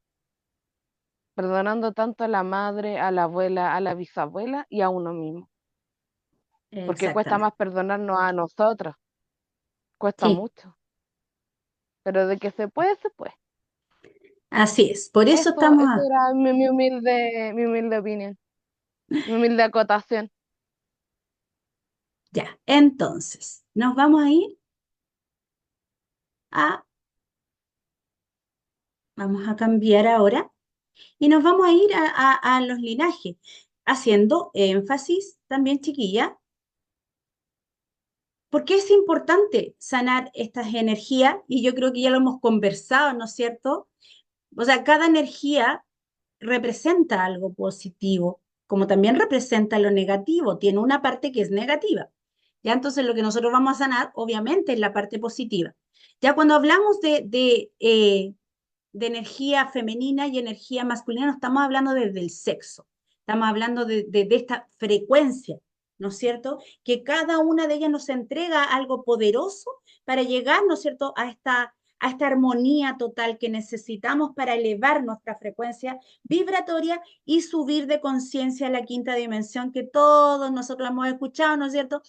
Perdonando tanto a la madre, a la abuela, a la bisabuela y a uno mismo. Porque cuesta exactamente. más perdonarnos a nosotros, cuesta Sí, mucho. Pero de que se puede, se puede. así es. Por eso Eso, estamos eso era mi humilde opinión, mi humilde acotación. ya. Entonces, nos vamos a ir a, vamos a cambiar ahora y nos vamos a ir a los linajes, haciendo énfasis también, chiquilla, porque es importante sanar estas energías y yo creo que ya lo hemos conversado, ¿no es cierto? O sea, cada energía representa algo positivo, como también representa lo negativo, tiene una parte que es negativa. Ya entonces lo que nosotros vamos a sanar, obviamente, es la parte positiva. Ya cuando hablamos de energía femenina y energía masculina, no estamos hablando desde el sexo, estamos hablando de esta frecuencia, ¿no es cierto? Que cada una de ellas nos entrega algo poderoso para llegar, ¿no es cierto?, a esta armonía total que necesitamos para elevar nuestra frecuencia vibratoria y subir de conciencia a la quinta dimensión que todos nosotros hemos escuchado, ¿no es cierto?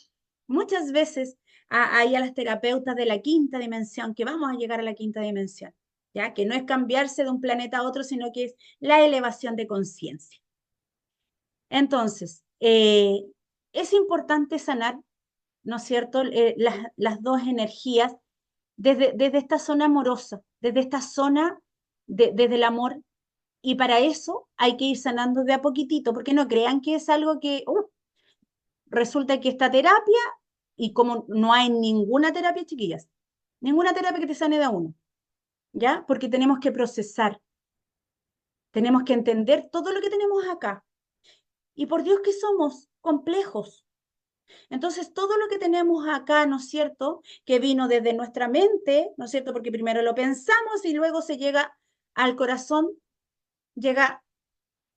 Muchas veces hay a las terapeutas de la quinta dimensión que vamos a llegar a la quinta dimensión. ¿Ya? Que no es cambiarse de un planeta a otro, sino que es la elevación de conciencia. Entonces, es importante sanar, ¿no es cierto?, las dos energías desde esta zona amorosa, desde esta zona desde el amor, y para eso hay que ir sanando de a poquitito, porque no crean que es algo que resulta que esta terapia, y como no hay ninguna terapia, chiquillas, ninguna terapia que te sane de a uno, ¿ya? Porque tenemos que procesar. Tenemos que entender todo lo que tenemos acá. Y por Dios que somos complejos. Entonces, todo lo que tenemos acá, ¿no es cierto? Que vino desde nuestra mente, ¿no es cierto? Porque primero lo pensamos y luego se llega al corazón, llega,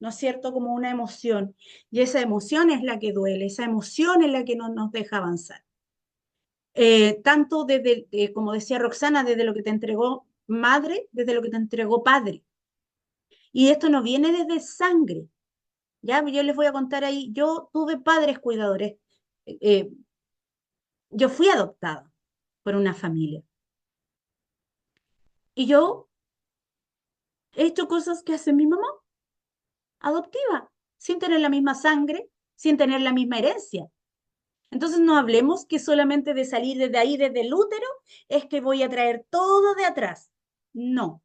¿no es cierto? Como una emoción. Y esa emoción es la que duele, esa emoción es la que no nos deja avanzar. Tanto desde, como decía Roxana, desde lo que te entregó madre, desde lo que te entregó padre. Y esto no viene desde sangre. Ya, yo les voy a contar ahí, yo tuve padres cuidadores, eh, Yo fui adoptada por una familia y yo he hecho cosas que hace mi mamá adoptiva, sin tener la misma sangre, sin tener la misma herencia. Entonces no hablemos que solamente de salir desde ahí, desde el útero, es que voy a traer todo de atrás. No,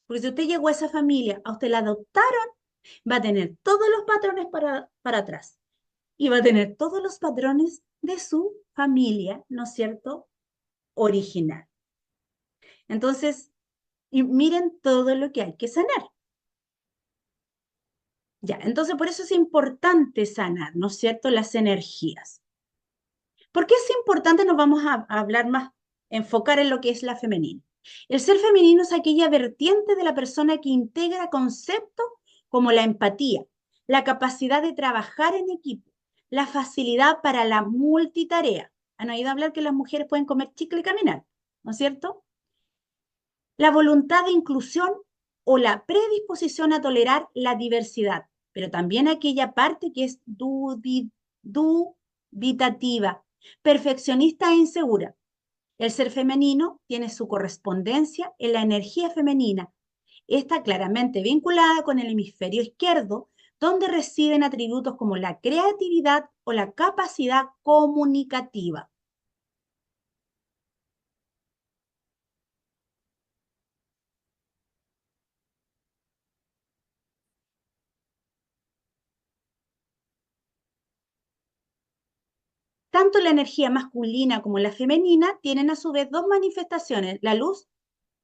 porque si usted llegó a esa familia, a usted la adoptaron, va a tener todos los patrones para atrás y va a tener todos los patrones de su familia, ¿no es cierto?, original. Entonces, y miren todo lo que hay que sanar. Ya, entonces por eso es importante sanar, ¿no es cierto?, las energías. ¿Por qué es importante? Nos vamos a hablar más, enfocar en lo que es la femenina. El ser femenino es aquella vertiente de la persona que integra conceptos como la empatía, la capacidad de trabajar en equipo, la facilidad para la multitarea. Han oído hablar que las mujeres pueden comer chicle y caminar, ¿no es cierto? La voluntad de inclusión o la predisposición a tolerar la diversidad, pero también aquella parte que es dubitativa, perfeccionista e insegura. El ser femenino tiene su correspondencia en la energía femenina. Está claramente vinculada con el hemisferio izquierdo, donde residen atributos como la creatividad o la capacidad comunicativa. Tanto la energía masculina como la femenina tienen a su vez dos manifestaciones, la luz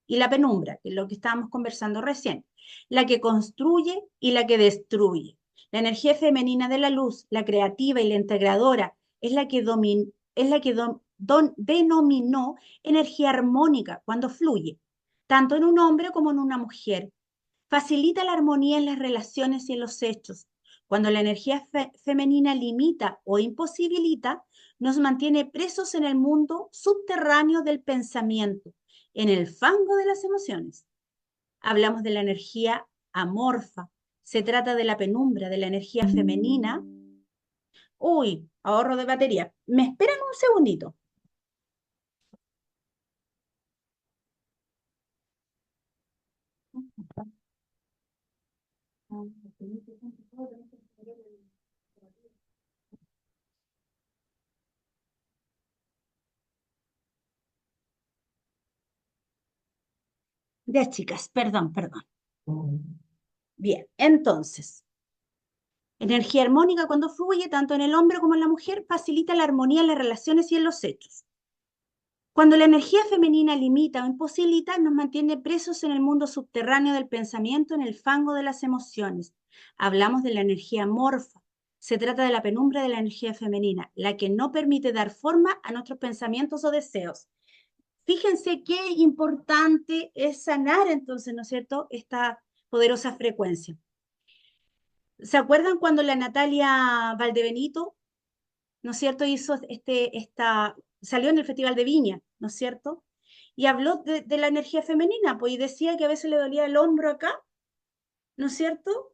y la penumbra, que es lo que estábamos conversando recién, la que construye y la que destruye. La energía femenina de la luz, la creativa y la integradora, es la que denominó energía armónica cuando fluye, tanto en un hombre como en una mujer. Facilita la armonía en las relaciones y en los hechos. Cuando la energía femenina limita o imposibilita, nos mantiene presos en el mundo subterráneo del pensamiento, en el fango de las emociones. Hablamos de la energía amorfa. Se trata de la penumbra de la energía femenina. Uy, ahorro de batería. ¿Me esperan un segundito? Ya, chicas, perdón. Bien, entonces, energía armónica cuando fluye tanto en el hombre como en la mujer facilita la armonía en las relaciones y en los hechos. Cuando la energía femenina limita o imposibilita, nos mantiene presos en el mundo subterráneo del pensamiento, en el fango de las emociones. Hablamos de la energía morfa. Se trata de la penumbra de la energía femenina, la que no permite dar forma a nuestros pensamientos o deseos. Fíjense qué importante es sanar entonces, ¿no es cierto?, esta poderosa frecuencia. ¿Se acuerdan cuando la Natalia Valdebenito, ¿no es cierto?, salió en el Festival de Viña, ¿no es cierto? Y habló de la energía femenina, pues, y decía que a veces le dolía el hombro acá, ¿no es cierto?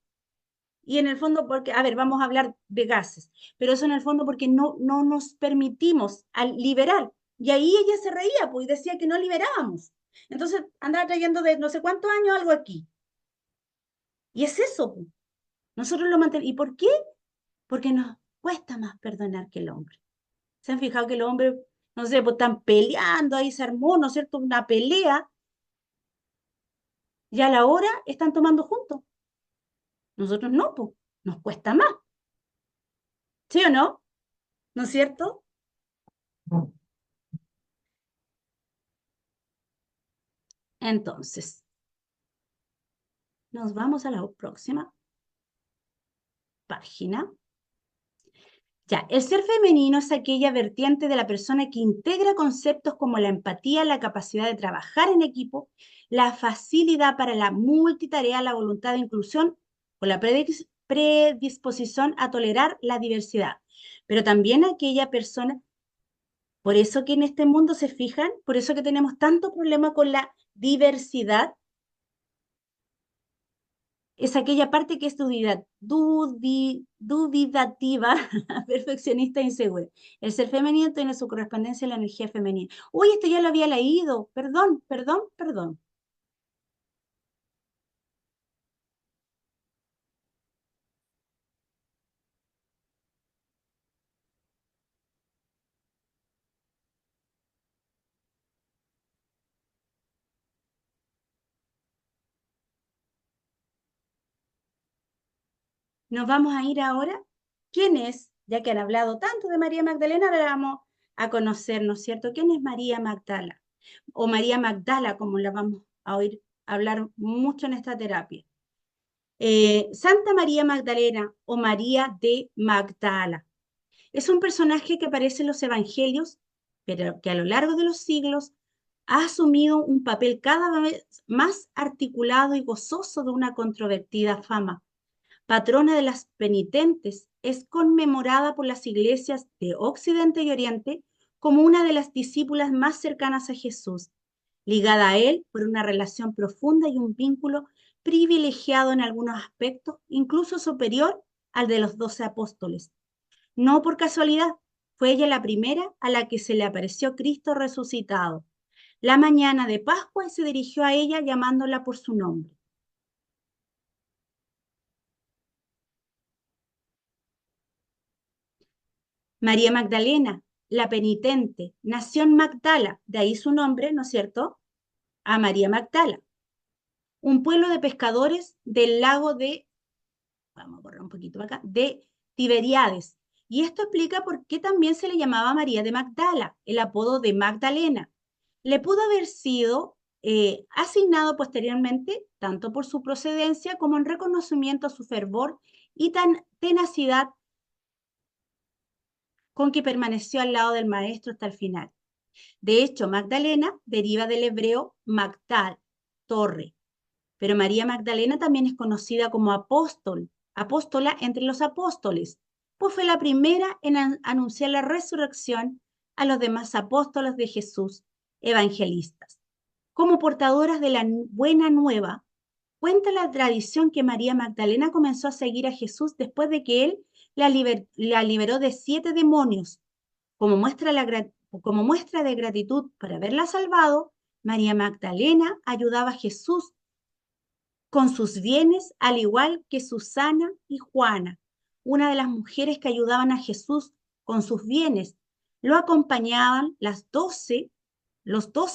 Y en el fondo, porque, a ver, vamos a hablar de gases, pero eso en el fondo porque no nos permitimos al liberar. Y ahí ella se reía, pues, y decía que no liberábamos. Entonces andaba trayendo de no sé cuántos años algo aquí. Y es eso, pues. Nosotros lo mantenemos. ¿Y por qué? Porque nos cuesta más perdonar que el hombre. ¿Se han fijado que los hombres, no sé, pues están peleando, ahí se armó, ¿no es cierto?, una pelea, y a la hora están tomando juntos. Nosotros no, pues, nos cuesta más. ¿Sí o no? ¿No es cierto? Entonces, nos vamos a la próxima página. Ya, el ser femenino es aquella vertiente de la persona que integra conceptos como la empatía, la capacidad de trabajar en equipo, la facilidad para la multitarea, la voluntad de inclusión o la predisposición a tolerar la diversidad. Pero también aquella persona, por eso que en este mundo se fijan, por eso que tenemos tanto problema con la diversidad, es aquella parte que es dubitativa, perfeccionista e insegura. El ser femenino tiene su correspondencia en la energía femenina. Uy, esto ya lo había leído. Perdón, perdón, perdón. Nos vamos a ir ahora. ¿Quién es? Ya que han hablado tanto de María Magdalena, ahora vamos a conocer, ¿no es cierto? ¿Quién es María Magdala? O María Magdala, como la vamos a oír hablar mucho en esta terapia. Santa María Magdalena o María de Magdala. Es un personaje que aparece en los evangelios, pero que a lo largo de los siglos ha asumido un papel cada vez más articulado y gozoso de una controvertida fama. Patrona de las penitentes, es conmemorada por las iglesias de Occidente y Oriente como una de las discípulas más cercanas a Jesús, ligada a él por una relación profunda y un vínculo privilegiado en algunos aspectos, incluso superior al de los 12 apóstoles. No por casualidad, fue ella la primera a la que se le apareció Cristo resucitado. La mañana de Pascua y se dirigió a ella llamándola por su nombre. María Magdalena, la penitente, nació en Magdala, de ahí su nombre, ¿no es cierto? A María Magdala, un pueblo de pescadores del lago de, vamos a borrar un poquito acá, de Tiberíades. Y esto explica por qué también se le llamaba María de Magdala, el apodo de Magdalena. Le pudo haber sido asignado posteriormente, tanto por su procedencia como en reconocimiento a su fervor y tan tenacidad con que permaneció al lado del maestro hasta el final. De hecho, Magdalena deriva del hebreo Magdal, torre, pero María Magdalena también es conocida como apóstola entre los apóstoles, pues fue la primera en anunciar la resurrección a los demás apóstoles de Jesús, evangelistas. Como portadoras de la buena nueva, cuenta la tradición que María Magdalena comenzó a seguir a Jesús después de que él la liberó de 7 demonios. Como muestra de gratitud por haberla salvado, María Magdalena ayudaba a Jesús con sus bienes, al igual que Susana y Juana, una de las mujeres que ayudaban a Jesús con sus bienes. Lo acompañaban los 12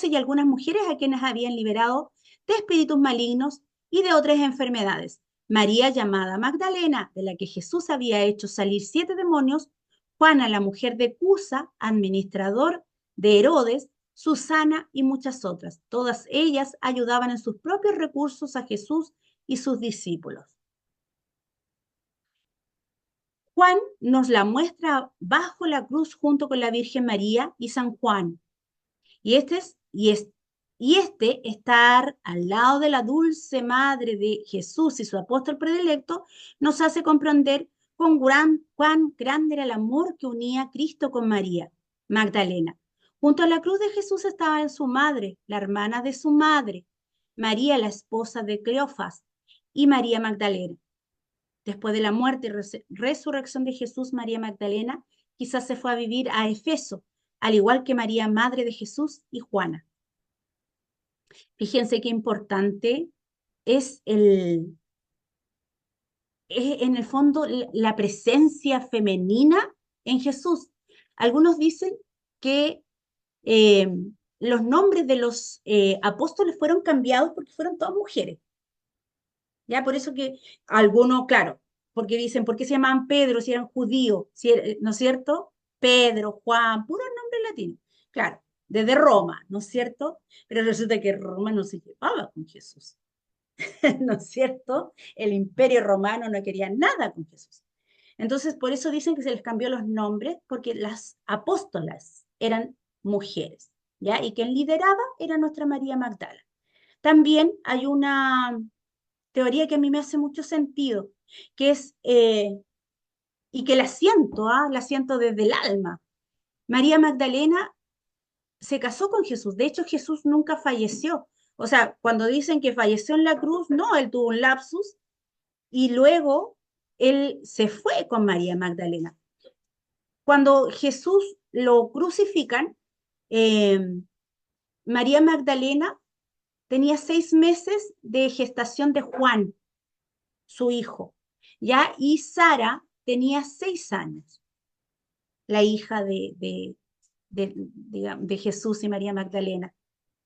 y algunas mujeres a quienes habían liberado de espíritus malignos y de otras enfermedades. María, llamada Magdalena, de la que Jesús había hecho salir 7 demonios, Juana, la mujer de Cusa, administrador de Herodes, Susana y muchas otras. Todas ellas ayudaban en sus propios recursos a Jesús y sus discípulos. Juan nos la muestra bajo la cruz junto con la Virgen María y San Juan. Y este estar al lado de la dulce madre de Jesús y su apóstol predilecto nos hace comprender cuán grande era el amor que unía a Cristo con María Magdalena. Junto a la cruz de Jesús estaba su madre, la hermana de su madre, María, la esposa de Cleofas, y María Magdalena. Después de la muerte y resurrección de Jesús, María Magdalena quizás se fue a vivir a Efeso, al igual que María, madre de Jesús, y Juana. Fíjense qué importante es en el fondo la presencia femenina en Jesús. Algunos dicen que eh, los nombres de los apóstoles fueron cambiados porque fueron todas mujeres. Ya, por eso que algunos, claro, porque dicen, ¿por qué se llamaban Pedro si eran judíos? ¿No es cierto? Pedro, Juan, puros nombres latinos. Claro, desde Roma, ¿no es cierto? Pero resulta que Roma no se llevaba con Jesús, ¿no es cierto? El imperio romano no quería nada con Jesús. Entonces, por eso dicen que se les cambió los nombres, porque las apóstolas eran mujeres, ¿ya? Y quien lideraba era nuestra María Magdala. También hay una teoría que a mí me hace mucho sentido, que es, y que la siento desde el alma. María Magdalena se casó con Jesús, de hecho Jesús nunca falleció. O sea, cuando dicen que falleció en la cruz, no, él tuvo un lapsus y luego él se fue con María Magdalena. Cuando Jesús lo crucifican, eh, María Magdalena tenía 6 meses de gestación de Juan, su hijo, ¿ya? Y Sara tenía 6 años, la hija de Jesús y María Magdalena.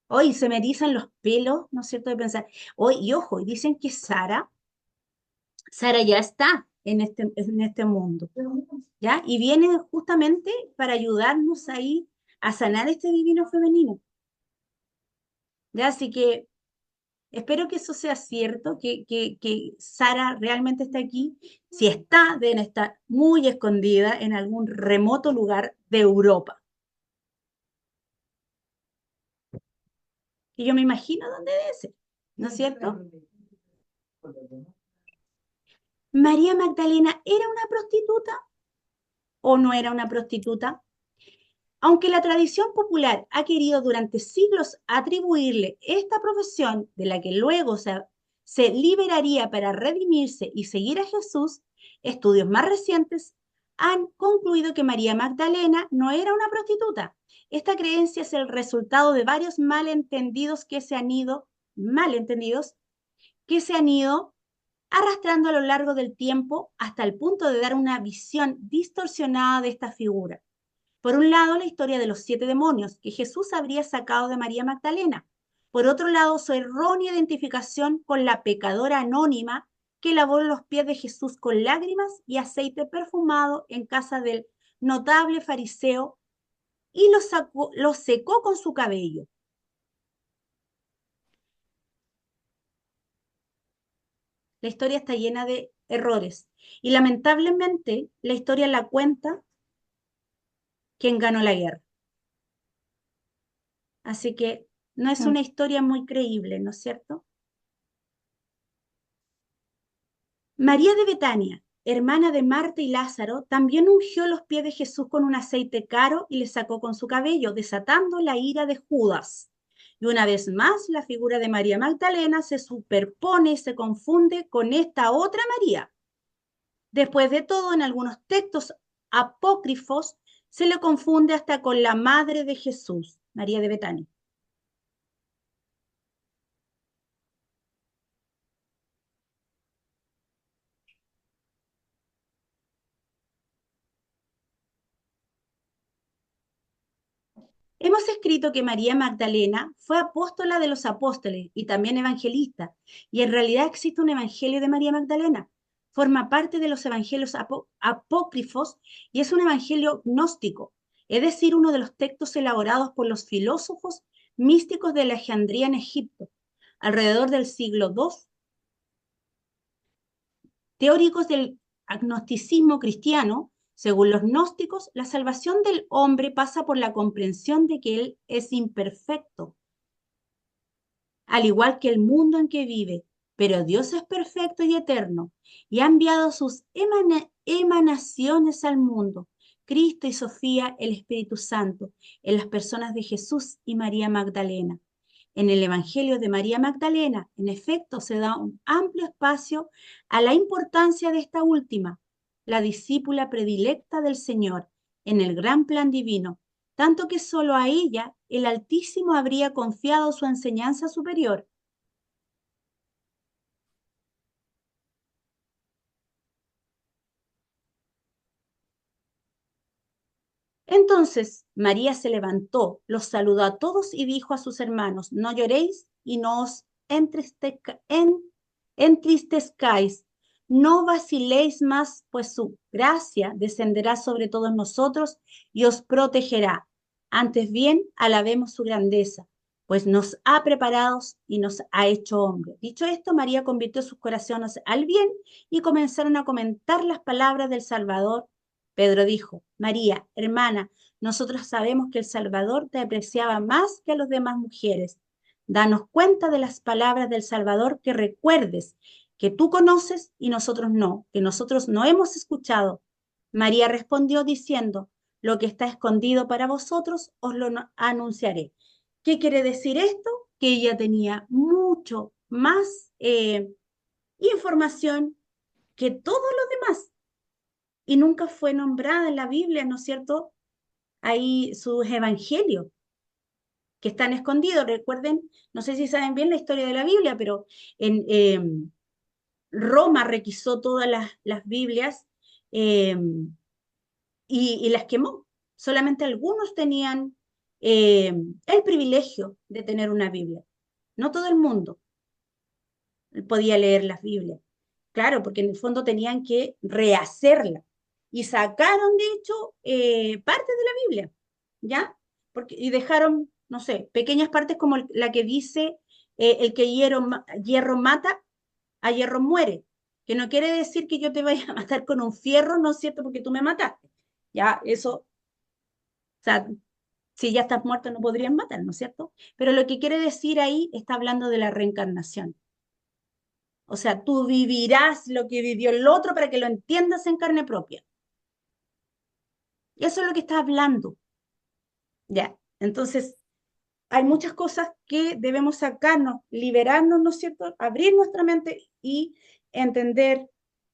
Hoy se me erizan los pelos, ¿no es cierto?, de pensar. Hoy, y ojo, y dicen que Sara ya está en este mundo, ¿ya? Y viene justamente para ayudarnos ahí a sanar este divino femenino, ¿ya? Así que espero que eso sea cierto, que Sara realmente está aquí. Si está, deben estar muy escondida en algún remoto lugar de Europa. Y yo me imagino dónde debe ser, ¿no es cierto? ¿María Magdalena era una prostituta o no era una prostituta? Aunque la tradición popular ha querido durante siglos atribuirle esta profesión, de la que luego se liberaría para redimirse y seguir a Jesús, estudios más recientes han concluido que María Magdalena no era una prostituta. Esta creencia es el resultado de varios malentendidos que se han ido arrastrando a lo largo del tiempo hasta el punto de dar una visión distorsionada de esta figura. Por un lado, la historia de los 7 demonios que Jesús habría sacado de María Magdalena. Por otro lado, su errónea identificación con la pecadora anónima que lavó los pies de Jesús con lágrimas y aceite perfumado en casa del notable fariseo y lo secó con su cabello. La historia está llena de errores y lamentablemente la historia la cuenta quien ganó la guerra. Así que no es una historia muy creíble, ¿no es cierto? María de Betania, hermana de Marta y Lázaro, también ungió los pies de Jesús con un aceite caro y le sacó con su cabello, desatando la ira de Judas. Y una vez más, la figura de María Magdalena se superpone y se confunde con esta otra María. Después de todo, en algunos textos apócrifos se le confunde hasta con la madre de Jesús, María de Betania. Hemos escrito que María Magdalena fue apóstola de los apóstoles y también evangelista, y en realidad existe un evangelio de María Magdalena. Forma parte de los evangelios apócrifos y es un evangelio gnóstico, es decir, uno de los textos elaborados por los filósofos místicos de Alejandría en Egipto, alrededor del siglo II. Teóricos del agnosticismo cristiano, según los gnósticos, la salvación del hombre pasa por la comprensión de que él es imperfecto, al igual que el mundo en que vive, pero Dios es perfecto y eterno y ha enviado sus emanaciones al mundo, Cristo y Sofía, el Espíritu Santo, en las personas de Jesús y María Magdalena. En el Evangelio de María Magdalena, en efecto, se da un amplio espacio a la importancia de esta última, la discípula predilecta del Señor, en el gran plan divino, tanto que solo a ella el Altísimo habría confiado su enseñanza superior. Entonces María se levantó, los saludó a todos y dijo a sus hermanos: no lloréis y no os entristezcáis, no vaciléis más, pues su gracia descenderá sobre todos nosotros y os protegerá. Antes bien, alabemos su grandeza, pues nos ha preparado y nos ha hecho hombre. Dicho esto, María convirtió sus corazones al bien y comenzaron a comentar las palabras del Salvador. Pedro dijo: María, hermana, nosotros sabemos que el Salvador te apreciaba más que a las demás mujeres. Danos cuenta de las palabras del Salvador, que recuerdes que tú conoces y nosotros no, que nosotros no hemos escuchado. María respondió diciendo: lo que está escondido para vosotros os lo anunciaré. ¿Qué quiere decir esto? Que ella tenía mucho más información que todos los demás, y nunca fue nombrada en la Biblia, ¿no es cierto? Ahí sus evangelios, que están escondidos. Recuerden, no sé si saben bien la historia de la Biblia, pero en Roma requisó todas las Biblias eh, y las quemó. Solamente algunos tenían el privilegio de tener una Biblia. No todo el mundo podía leer las Biblias. Claro, porque en el fondo tenían que rehacerla. Y sacaron, de hecho, partes de la Biblia, ¿ya? Y dejaron, no sé, pequeñas partes como la que dice, el que hierro mata, a hierro muere. Que no quiere decir que yo te vaya a matar con un fierro, ¿no es cierto? Porque tú me mataste. Ya, eso, o sea, si ya estás muerto no podrían matar, ¿no es cierto? Pero lo que quiere decir ahí está hablando de la reencarnación. O sea, tú vivirás lo que vivió el otro para que lo entiendas en carne propia. Eso es lo que está hablando. Ya. Entonces, hay muchas cosas que debemos sacarnos, liberarnos, ¿no es cierto? Abrir nuestra mente y entender,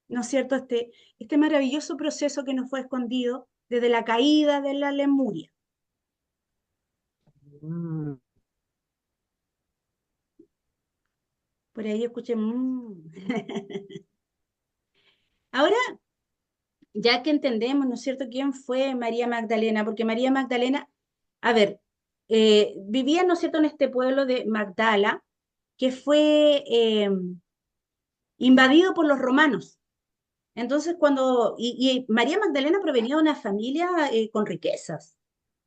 ¿no es cierto? Este maravilloso proceso que nos fue escondido desde la caída de la Lemuria. Mm. Por ahí escuché. Ahora, ya que entendemos, ¿no es cierto?, quién fue María Magdalena, porque María Magdalena, a ver, vivía, ¿no es cierto?, en este pueblo de Magdala, que fue invadido por los romanos. Entonces, y María Magdalena provenía de una familia con riquezas,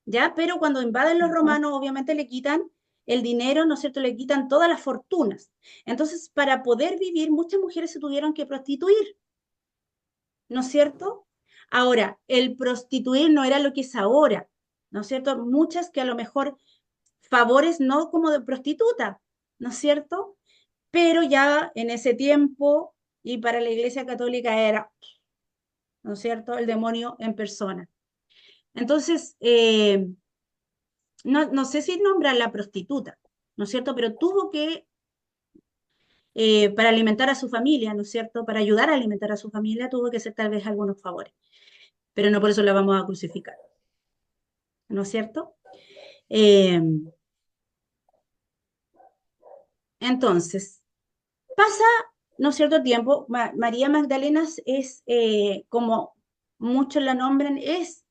¿ya? Pero cuando invaden los romanos, obviamente le quitan el dinero, ¿no es cierto?, le quitan todas las fortunas. Entonces, para poder vivir, muchas mujeres se tuvieron que prostituir, ¿no es cierto? Ahora, el prostituir no era lo que es ahora, ¿no es cierto? Muchas que a lo mejor favores no como de prostituta, ¿no es cierto? Pero ya en ese tiempo y para la Iglesia Católica era, ¿no es cierto?, el demonio en persona. Entonces, no sé si nombrar la prostituta, ¿no es cierto? Pero tuvo que, para alimentar a su familia, ¿no es cierto? Para ayudar a alimentar a su familia, tuvo que hacer tal vez algunos favores, pero no por eso la vamos a crucificar, ¿no es cierto? Eh, entonces, pasa, ¿no es cierto?, tiempo. María Magdalena es, como muchos la nombran, es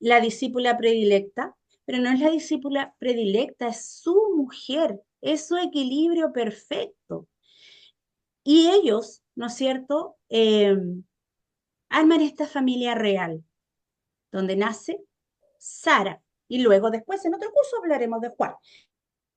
la discípula predilecta, pero no es la discípula predilecta, es su mujer, es su equilibrio perfecto. Y ellos, ¿no es cierto?, arman esta familia real, donde nace Sara. Y luego después en otro curso hablaremos de Juan.